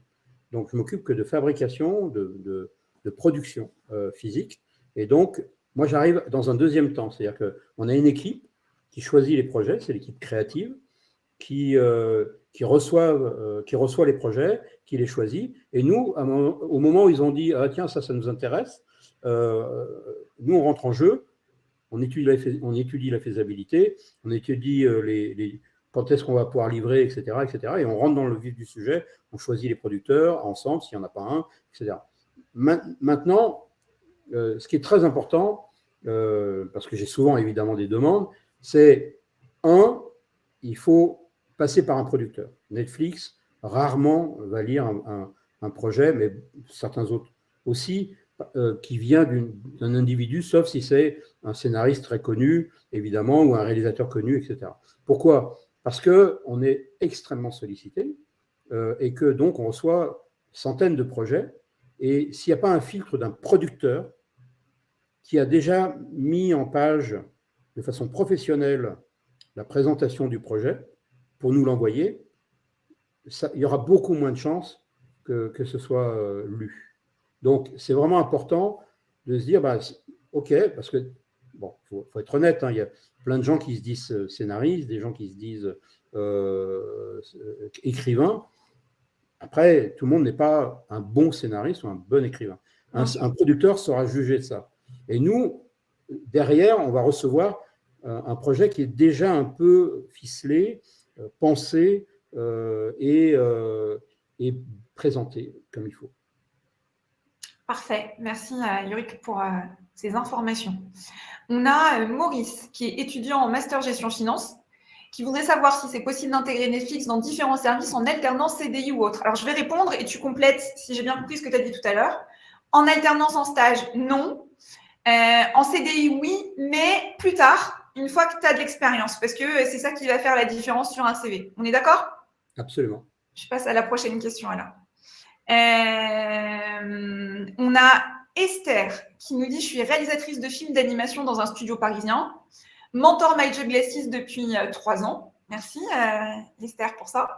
Donc, je m'occupe que de fabrication, de production physique. Et donc, moi, j'arrive dans un deuxième temps. C'est-à-dire qu'on a une équipe qui choisit les projets, c'est l'équipe créative, qui reçoit les projets, qui les choisit. Et nous, au moment où ils ont dit « Ah, tiens, ça nous intéresse », nous, on rentre en jeu, on étudie la faisabilité, on étudie quand est-ce qu'on va pouvoir livrer, etc., etc. Et on rentre dans le vif du sujet, on choisit les producteurs ensemble, s'il n'y en a pas un, etc. Maintenant, ce qui est très important, parce que j'ai souvent évidemment des demandes, c'est il faut passer par un producteur. Netflix, rarement va lire un projet, mais certains autres aussi, qui vient d'un individu, sauf si c'est un scénariste très connu, évidemment, ou un réalisateur connu, etc. Pourquoi? Parce qu'on est extrêmement sollicité et que donc on reçoit centaines de projets. Et s'il n'y a pas un filtre d'un producteur qui a déjà mis en page de façon professionnelle la présentation du projet pour nous l'envoyer, il y aura beaucoup moins de chances que ce soit lu. Donc, c'est vraiment important de se dire, OK, parce que, bon, faut être honnête, il y a plein de gens qui se disent scénaristes, des gens qui se disent écrivains. Après, tout le monde n'est pas un bon scénariste ou un bon écrivain. Un producteur sera jugé de ça. Et nous, derrière, on va recevoir un projet qui est déjà un peu ficelé, pensé et présenté comme il faut. Parfait. Merci Yurick pour ces informations. On a Maurice, qui est étudiant en Master Gestion Finance, qui voudrait savoir si c'est possible d'intégrer Netflix dans différents services en alternance CDI ou autre. Alors, je vais répondre et tu complètes, si j'ai bien compris ce que tu as dit tout à l'heure. En alternance en stage, non. En CDI, oui, mais plus tard, une fois que tu as de l'expérience, parce que c'est ça qui va faire la différence sur un CV. On est d'accord? Absolument. Je passe à la prochaine question alors. On a Esther qui nous dit « Je suis réalisatrice de films d'animation dans un studio parisien. Mentor My Job Glasses depuis 3 ans. » Merci Esther pour ça.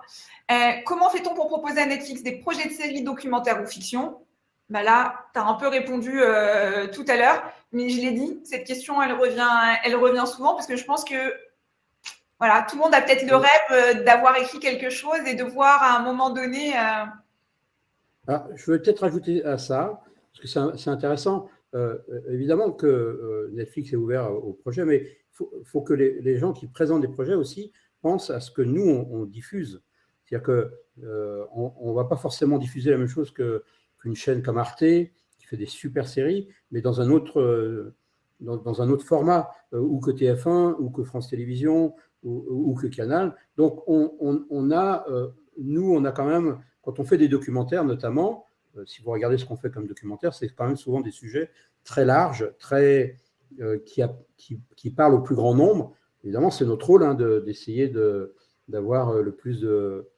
Comment fait-on pour proposer à Netflix des projets de séries, documentaires ou fiction? Là, tu as un peu répondu tout à l'heure, mais je l'ai dit, cette question, elle revient souvent parce que je pense que voilà, tout le monde a peut-être le rêve d'avoir écrit quelque chose et de voir à un moment donné… je veux peut-être ajouter à ça, parce que c'est intéressant. Évidemment que Netflix est ouvert au projet, mais il faut que les gens qui présentent des projets aussi pensent à ce que nous, on diffuse. C'est-à-dire qu'on ne va pas forcément diffuser la même chose qu'une chaîne comme Arte, qui fait des super séries, mais dans un autre format, ou que TF1, ou que France Télévisions, ou que Canal. Donc, on a quand même… Quand on fait des documentaires, notamment, si vous regardez ce qu'on fait comme documentaire, c'est quand même souvent des sujets très larges, qui parlent au plus grand nombre. Évidemment, c'est notre rôle d'essayer d'avoir le plus de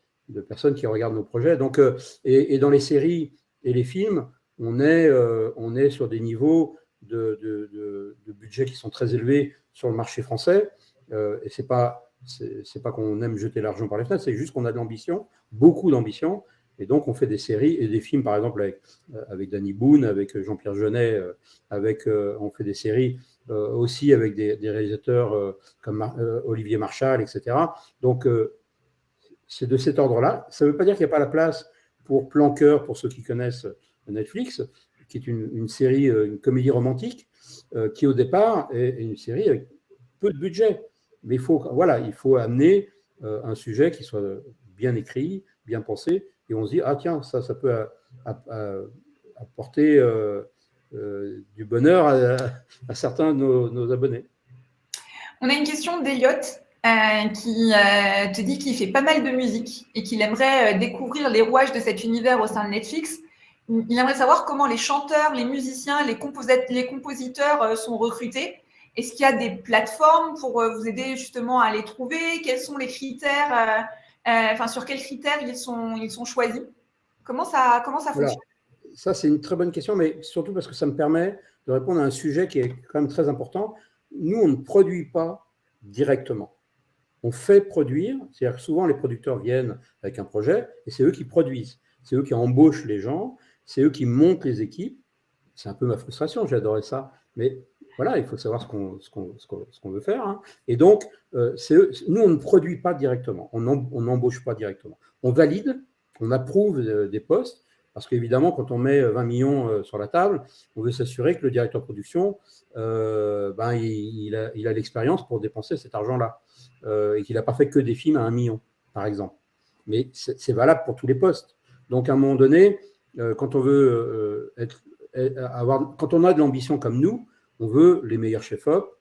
personnes qui regardent nos projets. Donc, et dans les séries et les films, on est sur des niveaux de budgets qui sont très élevés sur le marché français. Et c'est pas qu'on aime jeter l'argent par les fenêtres, c'est juste qu'on a de l'ambition, beaucoup d'ambition. Et donc, on fait des séries et des films, par exemple, avec Danny Boone, avec Jean-Pierre Jeunet, on fait des séries aussi avec des réalisateurs comme Olivier Marchal, etc. Donc, c'est de cet ordre-là. Ça ne veut pas dire qu'il n'y a pas la place pour Plan Cœur, pour ceux qui connaissent Netflix, qui est une série, une comédie romantique, qui au départ est une série avec peu de budget. Mais il faut amener un sujet qui soit bien écrit, bien pensé, et on se dit, ah tiens, ça peut apporter du bonheur à certains de nos abonnés. On a une question d'Eliott qui te dit qu'il fait pas mal de musique et qu'il aimerait découvrir les rouages de cet univers au sein de Netflix. Il aimerait savoir comment les chanteurs, les musiciens, les compositeurs sont recrutés. Est-ce qu'il y a des plateformes pour vous aider justement à les trouver? Quels sont les critères, sur quels critères ils sont choisis? Comment ça fonctionne? Ça, c'est une très bonne question, mais surtout parce que ça me permet de répondre à un sujet qui est quand même très important. Nous, on ne produit pas directement. On fait produire, c'est-à-dire que souvent les producteurs viennent avec un projet et c'est eux qui produisent. C'est eux qui embauchent les gens, c'est eux qui montent les équipes. C'est un peu ma frustration, j'adorais ça. Mais voilà, il faut savoir ce qu'on veut faire. Hein. Et donc, nous, on ne produit pas directement, on n'embauche pas directement. On valide, on approuve des postes, parce qu'évidemment, quand on met 20 millions sur la table, on veut s'assurer que le directeur de production, il a l'expérience pour dépenser cet argent-là, et qu'il n'a pas fait que des films à 1 million, par exemple. Mais c'est valable pour tous les postes. Donc, à un moment donné, quand on veut quand on a de l'ambition comme nous, on veut les meilleurs chefs-op,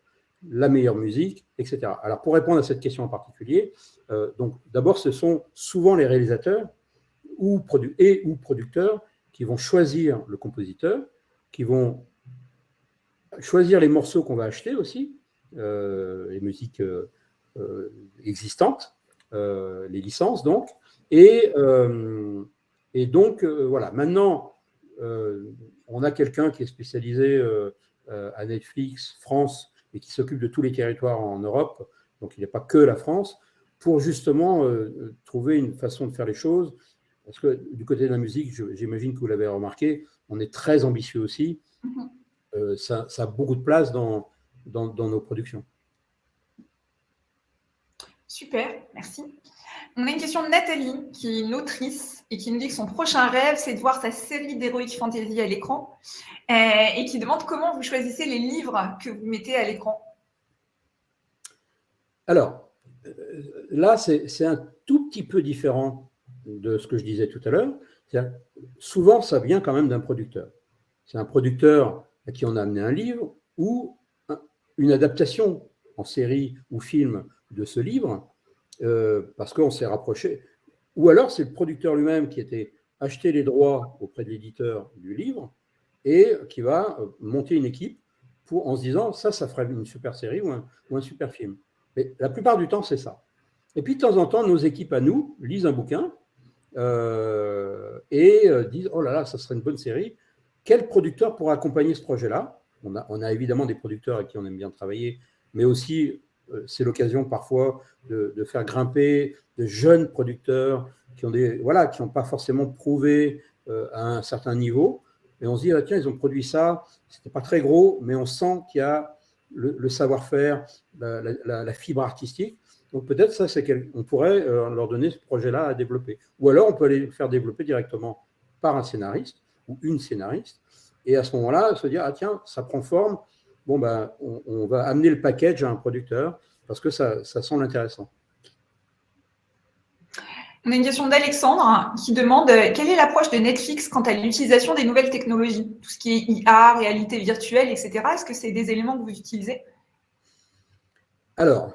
la meilleure musique, etc. Alors, pour répondre à cette question en particulier, donc d'abord, ce sont souvent les réalisateurs ou producteurs qui vont choisir le compositeur, qui vont choisir les morceaux qu'on va acheter aussi, les musiques existantes, les licences donc, et donc voilà. Maintenant, on a quelqu'un qui est spécialisé à Netflix France et qui s'occupe de tous les territoires en Europe, donc il n'est pas que la France, pour justement trouver une façon de faire les choses. Parce que du côté de la musique, j'imagine que vous l'avez remarqué, on est très ambitieux aussi. Ça a beaucoup de place dans nos productions. Super, merci. On a une question de Nathalie, qui est une autrice et qui nous dit que son prochain rêve, c'est de voir sa série d'Heroic Fantasy à l'écran et qui demande comment vous choisissez les livres que vous mettez à l'écran. Alors, là, c'est un tout petit peu différent de ce que je disais tout à l'heure. Souvent, ça vient quand même d'un producteur. C'est un producteur à qui on a amené un livre ou une adaptation en série ou film de ce livre, parce qu'on s'est rapproché. Ou alors, c'est le producteur lui-même qui était acheté les droits auprès de l'éditeur du livre et qui va monter une équipe en se disant ça ferait une super série ou un super film. Mais la plupart du temps, c'est ça. Et puis, de temps en temps, nos équipes à nous lisent un bouquin et disent oh là là, ça serait une bonne série. Quel producteur pourra accompagner ce projet-là? On a évidemment des producteurs avec qui on aime bien travailler, mais aussi c'est l'occasion parfois de faire grimper de jeunes producteurs qui n'ont pas forcément prouvé à un certain niveau. Et on se dit, tiens, ils ont produit ça, c'était pas très gros, mais on sent qu'il y a le savoir-faire, la fibre artistique. Donc peut-être ça, on pourrait leur donner ce projet-là à développer. Ou alors on peut les faire développer directement par un scénariste ou une scénariste. Et à ce moment-là, se dire, ah tiens, ça prend forme, bon, on va amener le package à un producteur parce que ça semble intéressant. On a une question d'Alexandre qui demande quelle est l'approche de Netflix quant à l'utilisation des nouvelles technologies, tout ce qui est IA, réalité virtuelle, etc. Est-ce que c'est des éléments que vous utilisez? Alors,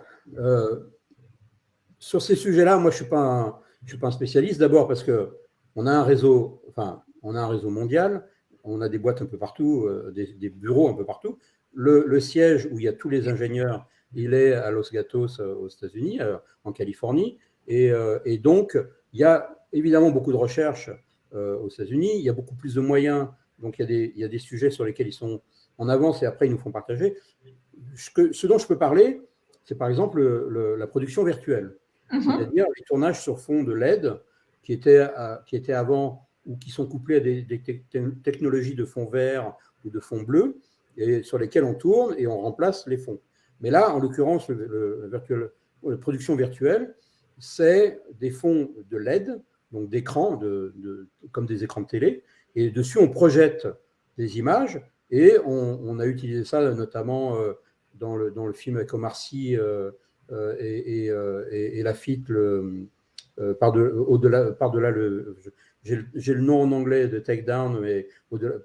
sur ces sujets-là, moi, je suis pas un spécialiste. D'abord parce qu'on a un réseau, mondial, on a des boîtes un peu partout, des bureaux un peu partout. Le siège où il y a tous les ingénieurs, il est à Los Gatos aux États-Unis, en Californie. Et donc, il y a évidemment beaucoup de recherches aux États-Unis, il y a beaucoup plus de moyens, donc il y a des sujets sur lesquels ils sont en avance et après ils nous font partager. Ce dont je peux parler, c'est par exemple la production virtuelle, c'est-à-dire les tournages sur fond de LED qui étaient avant ou qui sont couplés à des technologies de fond vert ou de fond bleu, et sur lesquels on tourne et on remplace les fonds. Mais là, en l'occurrence, la production virtuelle, c'est des fonds de LED, donc d'écrans, comme des écrans de télé, et dessus on projette des images, et on a utilisé ça notamment dans le film avec Omar Sy et Lafitte, par-delà j'ai le nom en anglais de Takedown, mais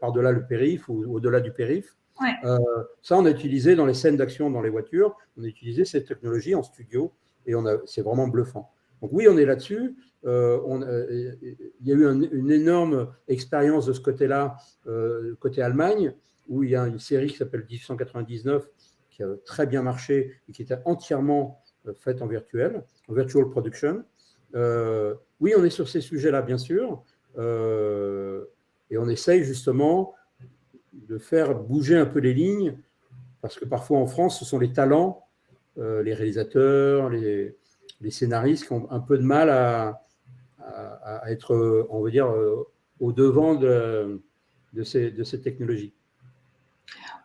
par-delà le périph' ou au-delà du périph'. Ouais. Ça, on a utilisé dans les scènes d'action dans les voitures, on a utilisé cette technologie en studio et c'est vraiment bluffant. Donc oui, on est là-dessus. Il y a eu une énorme expérience de ce côté-là, côté Allemagne, où il y a une série qui s'appelle 1899, qui a très bien marché et qui était entièrement faite en virtual production. Oui, on est sur ces sujets-là, bien sûr, et on essaye justement de faire bouger un peu les lignes, parce que parfois en France, ce sont les talents, les réalisateurs, les scénaristes qui ont un peu de mal à être, on va dire, au devant de ces technologies.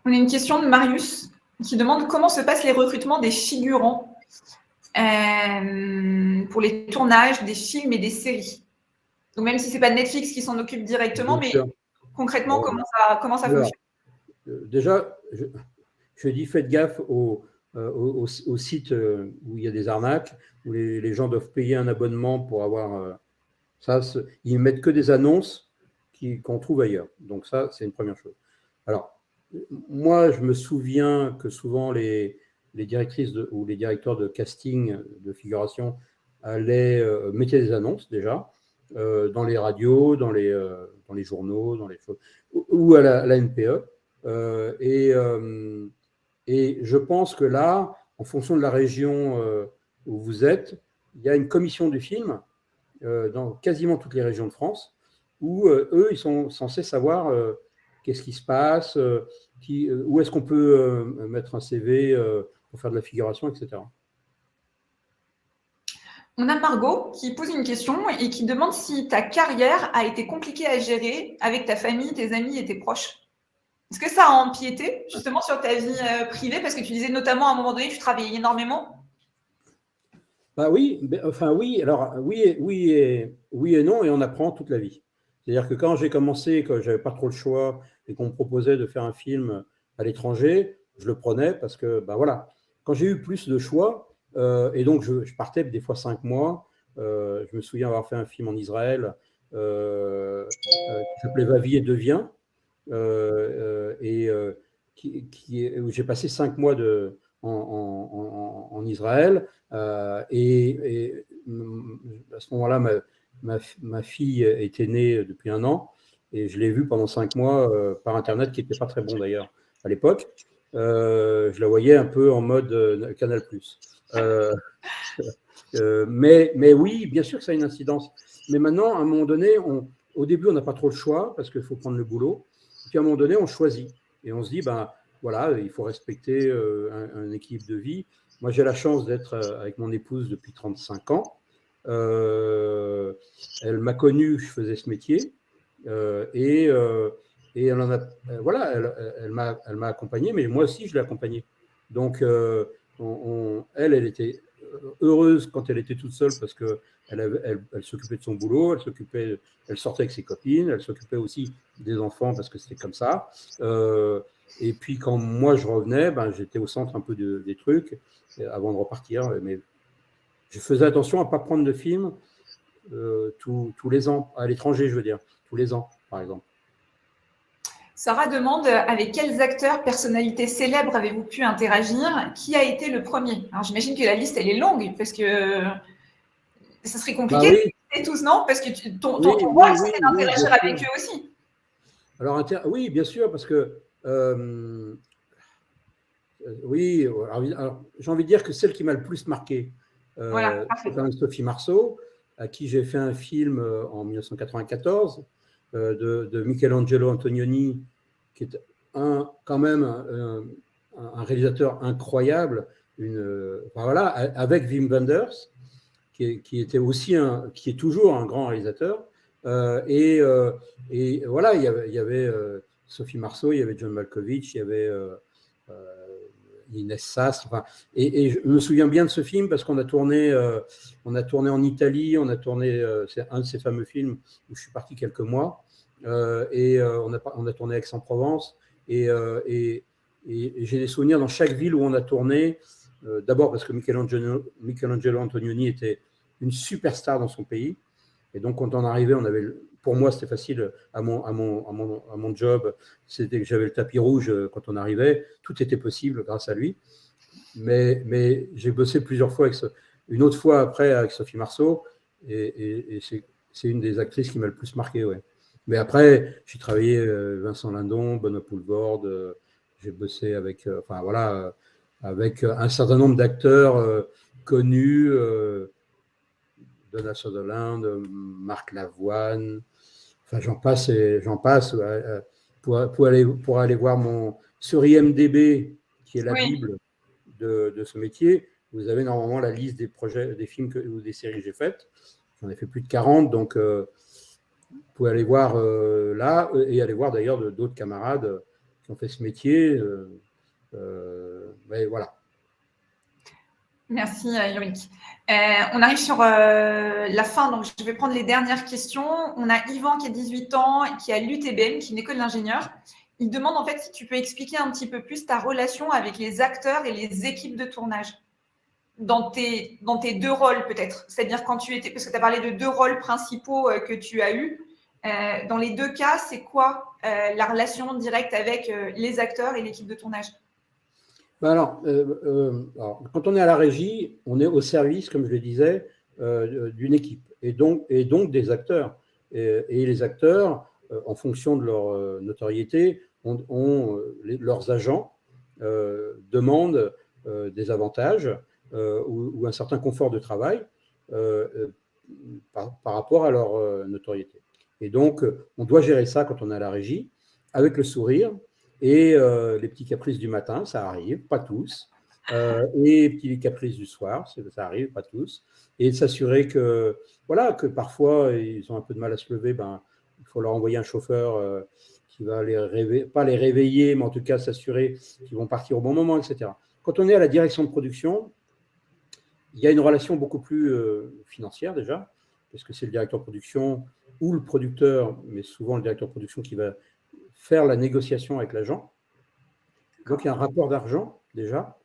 On a une question de Marius qui demande comment se passent les recrutements des figurants pour les tournages des films et des séries. Donc même si ce n'est pas Netflix qui s'en occupe directement, mais concrètement, comment ça fonctionne? Déjà, je dis faites gaffe aux sites où il y a des arnaques, où les gens doivent payer un abonnement pour avoir ça. Ils mettent que des annonces qu'on trouve ailleurs. Donc ça, c'est une première chose. Alors, moi, je me souviens que souvent les directrices ou les directeurs de casting, de figuration, mettaient des annonces déjà dans les radios, dans les journaux, dans les choses, ou à la NPE. Et je pense que là, en fonction de la région où vous êtes, il y a une commission du film dans quasiment toutes les régions de France, où eux, ils sont censés savoir qu'est-ce qui se passe, où est-ce qu'on peut mettre un CV pour faire de la figuration, etc. On a Margot qui pose une question et qui demande si ta carrière a été compliquée à gérer avec ta famille, tes amis et tes proches. Est-ce que ça a empiété justement sur ta vie privée? Parce que tu disais notamment à un moment donné que tu travaillais énormément. Bah oui, alors oui et non, et on apprend toute la vie. C'est-à-dire que quand j'ai commencé, que j'avais pas trop le choix et qu'on me proposait de faire un film à l'étranger, je le prenais parce que, bah voilà, quand j'ai eu plus de choix, et donc je partais des fois 5 mois, je me souviens avoir fait un film en Israël qui s'appelait Va vie et deviens, où j'ai passé 5 mois en Israël, et à ce moment-là, ma fille était née depuis 1 an, et je l'ai vue pendant 5 mois par Internet, qui n'était pas très bon d'ailleurs à l'époque. Je la voyais un peu en mode Canal+. Mais oui, bien sûr que ça a une incidence. Mais maintenant, à un moment donné, au début, on n'a pas trop le choix parce qu'il faut prendre le boulot. Puis à un moment donné, on choisit et on se dit, ben voilà, il faut respecter un équilibre de vie. Moi, j'ai la chance d'être avec mon épouse depuis 35 ans. Elle m'a connu, je faisais ce métier, et elle en a, voilà, elle m'a accompagné, mais moi aussi, je l'ai accompagnée. Donc, elle était heureuse quand elle était toute seule parce que elle s'occupait de son boulot, elle sortait avec ses copines, elle s'occupait aussi des enfants parce que c'était comme ça. Et puis quand moi je revenais, ben, j'étais au centre un peu des trucs avant de repartir. Mais je faisais attention à ne pas prendre de film tous les ans, à l'étranger, je veux dire, tous les ans, par exemple. Sarah demande avec quels acteurs, personnalités célèbres avez-vous pu interagir? Qui a été le premier? Alors j'imagine que la liste elle est longue parce que ça serait compliqué de citer tous, non? Parce que ton rôle c'est d'interagir avec eux aussi. Alors oui, bien sûr, parce que oui, alors, j'ai envie de dire que celle qui m'a le plus marqué, c'est Sophie Marceau, à qui j'ai fait un film en 1994 de Michelangelo Antonioni, qui est quand même un réalisateur incroyable, voilà, avec Wim Wenders, qui était aussi qui est toujours un grand réalisateur. Et voilà, il y avait Sophie Marceau, il y avait John Malkovich, il y avait Inès Sastre. Enfin, et je me souviens bien de ce film parce qu'on a tourné en Italie, c'est un de ces fameux films où je suis parti quelques mois, et on a tourné à Aix-en-Provence, et j'ai des souvenirs dans chaque ville où on a tourné. D'abord parce que Michelangelo Antonioni était une superstar dans son pays. Et donc, quand on arrivait, pour moi, c'était facile à mon job. C'était que j'avais le tapis rouge quand on arrivait. Tout était possible grâce à lui. Mais j'ai bossé plusieurs fois, une autre fois après avec Sophie Marceau. Et c'est une des actrices qui m'a le plus marqué. Ouais. Mais après, j'ai travaillé Vincent Lindon, Benoît Poulvorde. J'ai bossé avec, avec un certain nombre d'acteurs connus. Donna Sutherland, Marc Lavoine, enfin j'en passe pour aller voir sur IMDb, qui est la Bible de ce métier. Vous avez normalement la liste des projets, des films ou des séries que j'ai faites. J'en ai fait plus de 40, donc vous pouvez aller voir là, et aller voir d'ailleurs d'autres camarades qui ont fait ce métier. Mais voilà. Merci, Yorick. On arrive sur la fin, donc je vais prendre les dernières questions. On a Yvan qui a 18 ans, qui est à l'UTBM, qui est une école d'ingénieur. Il demande en fait si tu peux expliquer un petit peu plus ta relation avec les acteurs et les équipes de tournage dans tes deux rôles peut-être. C'est-à-dire quand tu étais, parce que tu as parlé de deux rôles principaux que tu as eus. Dans les deux cas, c'est quoi la relation directe avec les acteurs et l'équipe de tournage ? Alors, quand on est à la régie, on est au service, comme je le disais, d'une équipe et donc des acteurs. Et les acteurs, en fonction de leur notoriété, leurs agents demandent des avantages ou un certain confort de travail par rapport à leur notoriété. Et donc, on doit gérer ça quand on est à la régie, avec le sourire. Et les petits caprices du matin, ça arrive, pas tous. Et les petits caprices du soir, ça arrive, pas tous. Et de s'assurer que parfois, ils ont un peu de mal à se lever, il faut leur envoyer un chauffeur qui va pas les réveiller, mais en tout cas s'assurer qu'ils vont partir au bon moment, etc. Quand on est à la direction de production, il y a une relation beaucoup plus financière déjà, parce que c'est le directeur de production ou le producteur, mais souvent le directeur de production qui va faire la négociation avec l'agent. Donc, il y a un rapport d'argent, déjà.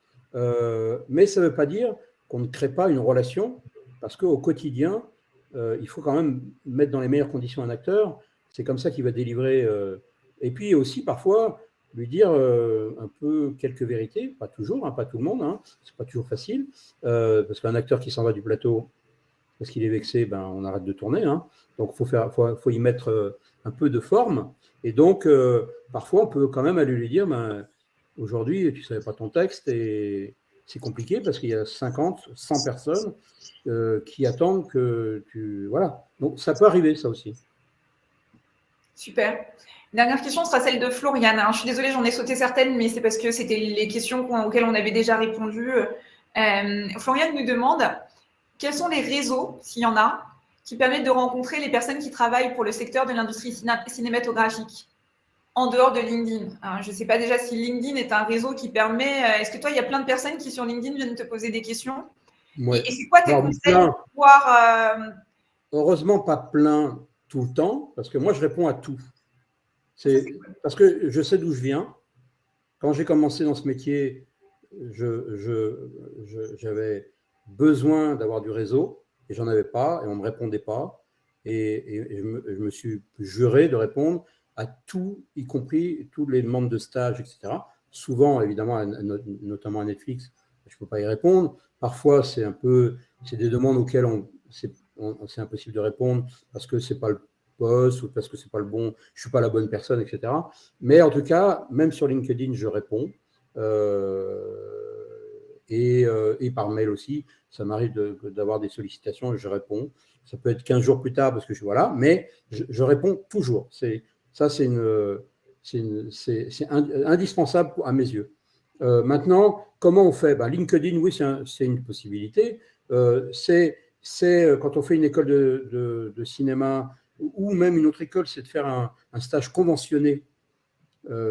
Mais ça ne veut pas dire qu'on ne crée pas une relation, parce qu'au quotidien, il faut quand même mettre dans les meilleures conditions un acteur. C'est comme ça qu'il va délivrer. Et puis aussi, parfois, lui dire un peu quelques vérités. Pas toujours, pas tout le monde. Ce n'est pas toujours facile. Parce qu'un acteur qui s'en va du plateau, parce qu'il est vexé, on arrête de tourner. Donc, il faut y mettre un peu de forme. Et donc, parfois, on peut quand même aller lui dire, aujourd'hui, tu ne savais pas ton texte et c'est compliqué parce qu'il y a 50, 100 personnes qui attendent que tu… Voilà. Donc, ça peut arriver, ça aussi. Super. Dernière question sera celle de Floriane. Je suis désolée, j'en ai sauté certaines, mais c'est parce que c'était les questions auxquelles on avait déjà répondu. Floriane nous demande quels sont les réseaux, s'il y en a, qui permettent de rencontrer les personnes qui travaillent pour le secteur de l'industrie cinématographique en dehors de LinkedIn. Je ne sais pas déjà si LinkedIn est un réseau qui permet… Est-ce que toi, il y a plein de personnes qui, sur LinkedIn, viennent te poser des questions ? Ouais. Et c'est quoi tes conseils pour pouvoir… Heureusement, pas plein tout le temps, parce que moi, je réponds à tout. Parce que je sais d'où je viens. Quand j'ai commencé dans ce métier, j'avais besoin d'avoir du réseau et j'en avais pas et on ne me répondait pas. Et je me suis juré de répondre à tout, y compris toutes les demandes de stage, etc. Souvent, évidemment, notamment à Netflix, je ne peux pas y répondre. Parfois, c'est des demandes auxquelles c'est impossible de répondre parce que ce n'est pas le poste ou parce que c'est pas le bon, je suis pas la bonne personne, etc. Mais en tout cas, même sur LinkedIn, je réponds et par mail aussi. Ça m'arrive d'avoir des sollicitations et je réponds. Ça peut être 15 jours plus tard parce que voilà, mais je réponds toujours. C'est indispensable à mes yeux. Maintenant, comment on fait? LinkedIn, oui, c'est une possibilité. C'est quand on fait une école de cinéma ou même une autre école, c'est de faire un stage conventionné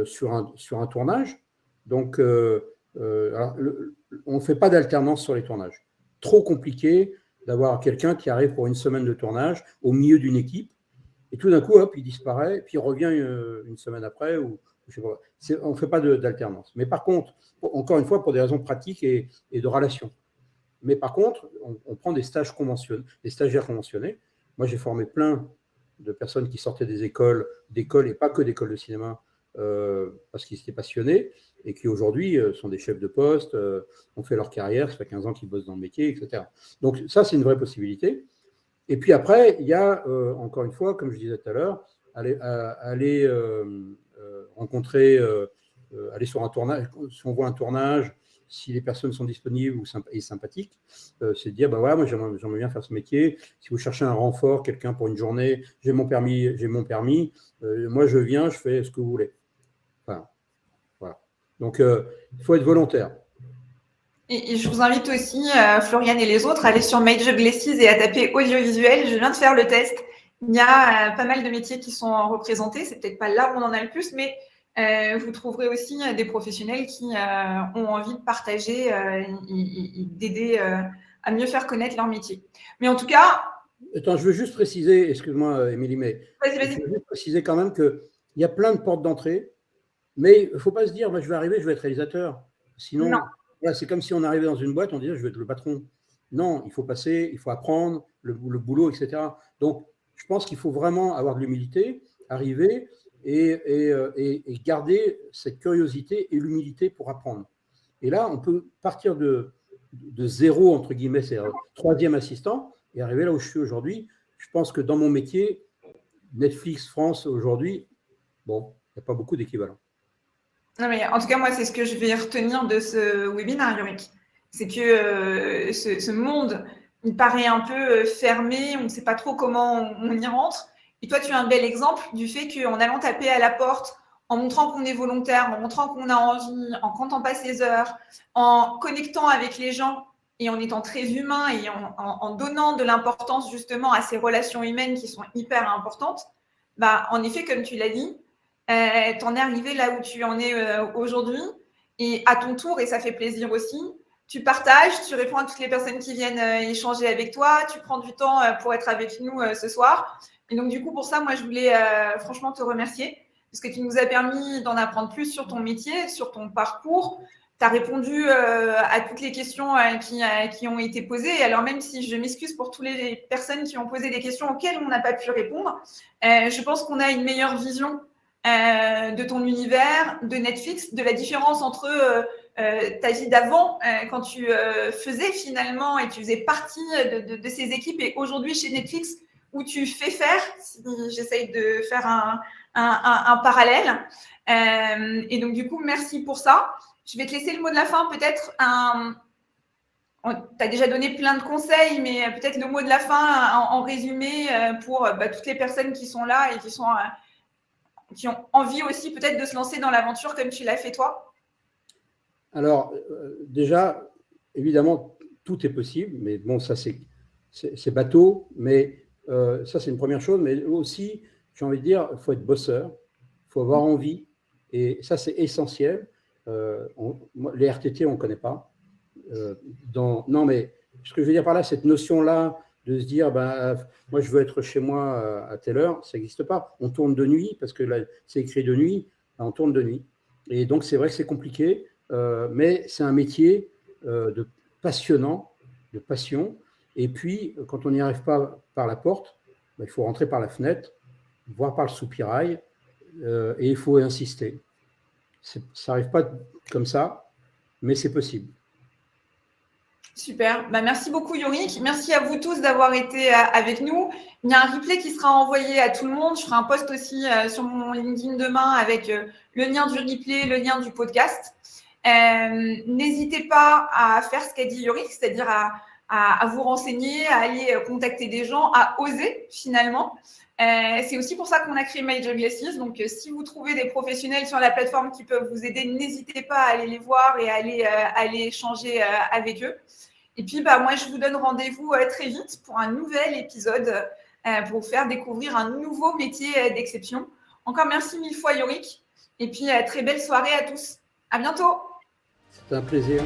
sur un tournage. Donc, on ne fait pas d'alternance sur les tournages. Trop compliqué d'avoir quelqu'un qui arrive pour une semaine de tournage au milieu d'une équipe et tout d'un coup, hop, il disparaît, puis il revient une semaine après. Ou, je sais pas. On ne fait pas d'alternance. Mais par contre, encore une fois, pour des raisons pratiques et de relations. Mais par contre, on prend des stages conventionnés, des stagiaires conventionnés. Moi, j'ai formé plein de personnes qui sortaient des écoles et pas que d'écoles de cinéma, parce qu'ils étaient passionnés et qui aujourd'hui sont des chefs de poste, ont fait leur carrière, ça fait 15 ans qu'ils bossent dans le métier, etc. Donc ça, c'est une vraie possibilité. Et puis après, il y a, encore une fois, comme je disais tout à l'heure, aller rencontrer, aller sur un tournage, si on voit un tournage, si les personnes sont disponibles et sympathiques, c'est de dire, voilà, moi j'aimerais bien faire ce métier. Si vous cherchez un renfort, quelqu'un pour une journée, j'ai mon permis, moi je viens, je fais ce que vous voulez. Enfin, voilà. Donc, il faut être volontaire. Et je vous invite aussi, Floriane et les autres, à aller sur My Job Glasses et à taper audiovisuel. Je viens de faire le test. Il y a pas mal de métiers qui sont représentés. C'est peut-être pas là où on en a le plus, mais vous trouverez aussi des professionnels qui ont envie de partager et d'aider à mieux faire connaître leur métier. Mais en tout cas… Attends, je veux juste préciser, excuse-moi Émilie, mais vas-y. Je veux juste préciser quand même qu'il y a plein de portes d'entrée. Mais il ne faut pas se dire, je vais arriver, je vais être réalisateur. Sinon, c'est comme si on arrivait dans une boîte, on disait, je vais être le patron. Non, il faut passer, il faut apprendre le boulot, etc. Donc, je pense qu'il faut vraiment avoir de l'humilité, arriver et garder cette curiosité et l'humilité pour apprendre. Et là, on peut partir de zéro, entre guillemets, c'est troisième assistant, et arriver là où je suis aujourd'hui. Je pense que dans mon métier, Netflix France aujourd'hui, bon, il n'y a pas beaucoup d'équivalents. Non, mais en tout cas, moi, c'est ce que je vais retenir de ce webinaire, Yorick. C'est que ce monde, il paraît un peu fermé, on ne sait pas trop comment on y rentre. Et toi, tu es un bel exemple du fait qu'en allant taper à la porte, en montrant qu'on est volontaire, en montrant qu'on a envie, en comptant pas ses heures, en connectant avec les gens et en étant très humain et en donnant de l'importance justement à ces relations humaines qui sont hyper importantes, en effet, comme tu l'as dit, tu en es arrivé là où tu en es aujourd'hui et à ton tour, et ça fait plaisir aussi, tu partages, tu réponds à toutes les personnes qui viennent échanger avec toi, tu prends du temps pour être avec nous ce soir. Et donc, du coup, pour ça, moi, je voulais franchement te remercier parce que tu nous as permis d'en apprendre plus sur ton métier, sur ton parcours. Tu as répondu à toutes les questions qui ont été posées. Alors, même si je m'excuse pour toutes les personnes qui ont posé des questions auxquelles on n'a pas pu répondre, je pense qu'on a une meilleure vision de ton univers, de Netflix, de la différence entre ta vie d'avant, quand tu faisais finalement et tu faisais partie de ces équipes, et aujourd'hui chez Netflix, où tu fais faire, si j'essaye de faire un parallèle. Et donc, du coup, merci pour ça. Je vais te laisser le mot de la fin, peut-être tu as déjà donné plein de conseils, mais peut-être le mot de la fin en résumé pour toutes les personnes qui sont là et qui ont envie aussi peut-être de se lancer dans l'aventure comme tu l'as fait toi. Alors, déjà, évidemment, tout est possible, mais bon, ça c'est bateau, mais ça c'est une première chose, mais aussi, j'ai envie de dire, il faut être bosseur, il faut avoir envie, et ça c'est essentiel. Les RTT, on ne connaît pas. Non, mais ce que je veux dire par là, cette notion-là de se dire, moi je veux être chez moi à telle heure, ça n'existe pas. On tourne de nuit, parce que là, c'est écrit de nuit, on tourne de nuit. Et donc, c'est vrai que c'est compliqué, mais c'est un métier de passionnant, de passion. Et puis, quand on n'y arrive pas par la porte, il faut rentrer par la fenêtre, voire par le soupirail, et il faut insister. Ça n'arrive pas comme ça, mais c'est possible. Super. Merci beaucoup, Yorick. Merci à vous tous d'avoir été avec nous. Il y a un replay qui sera envoyé à tout le monde. Je ferai un post aussi sur mon LinkedIn demain avec le lien du replay, le lien du podcast. N'hésitez pas à faire ce qu'a dit Yorick, c'est-à-dire à vous renseigner, à aller contacter des gens, à oser finalement. C'est aussi pour ça qu'on a créé Major Glacis. Donc, si vous trouvez des professionnels sur la plateforme qui peuvent vous aider, n'hésitez pas à aller les voir et à aller échanger avec eux. Et puis, moi, je vous donne rendez-vous très vite pour un nouvel épisode pour vous faire découvrir un nouveau métier d'exception. Encore merci mille fois, Yorick. Et puis, très belle soirée à tous. À bientôt. C'est un plaisir.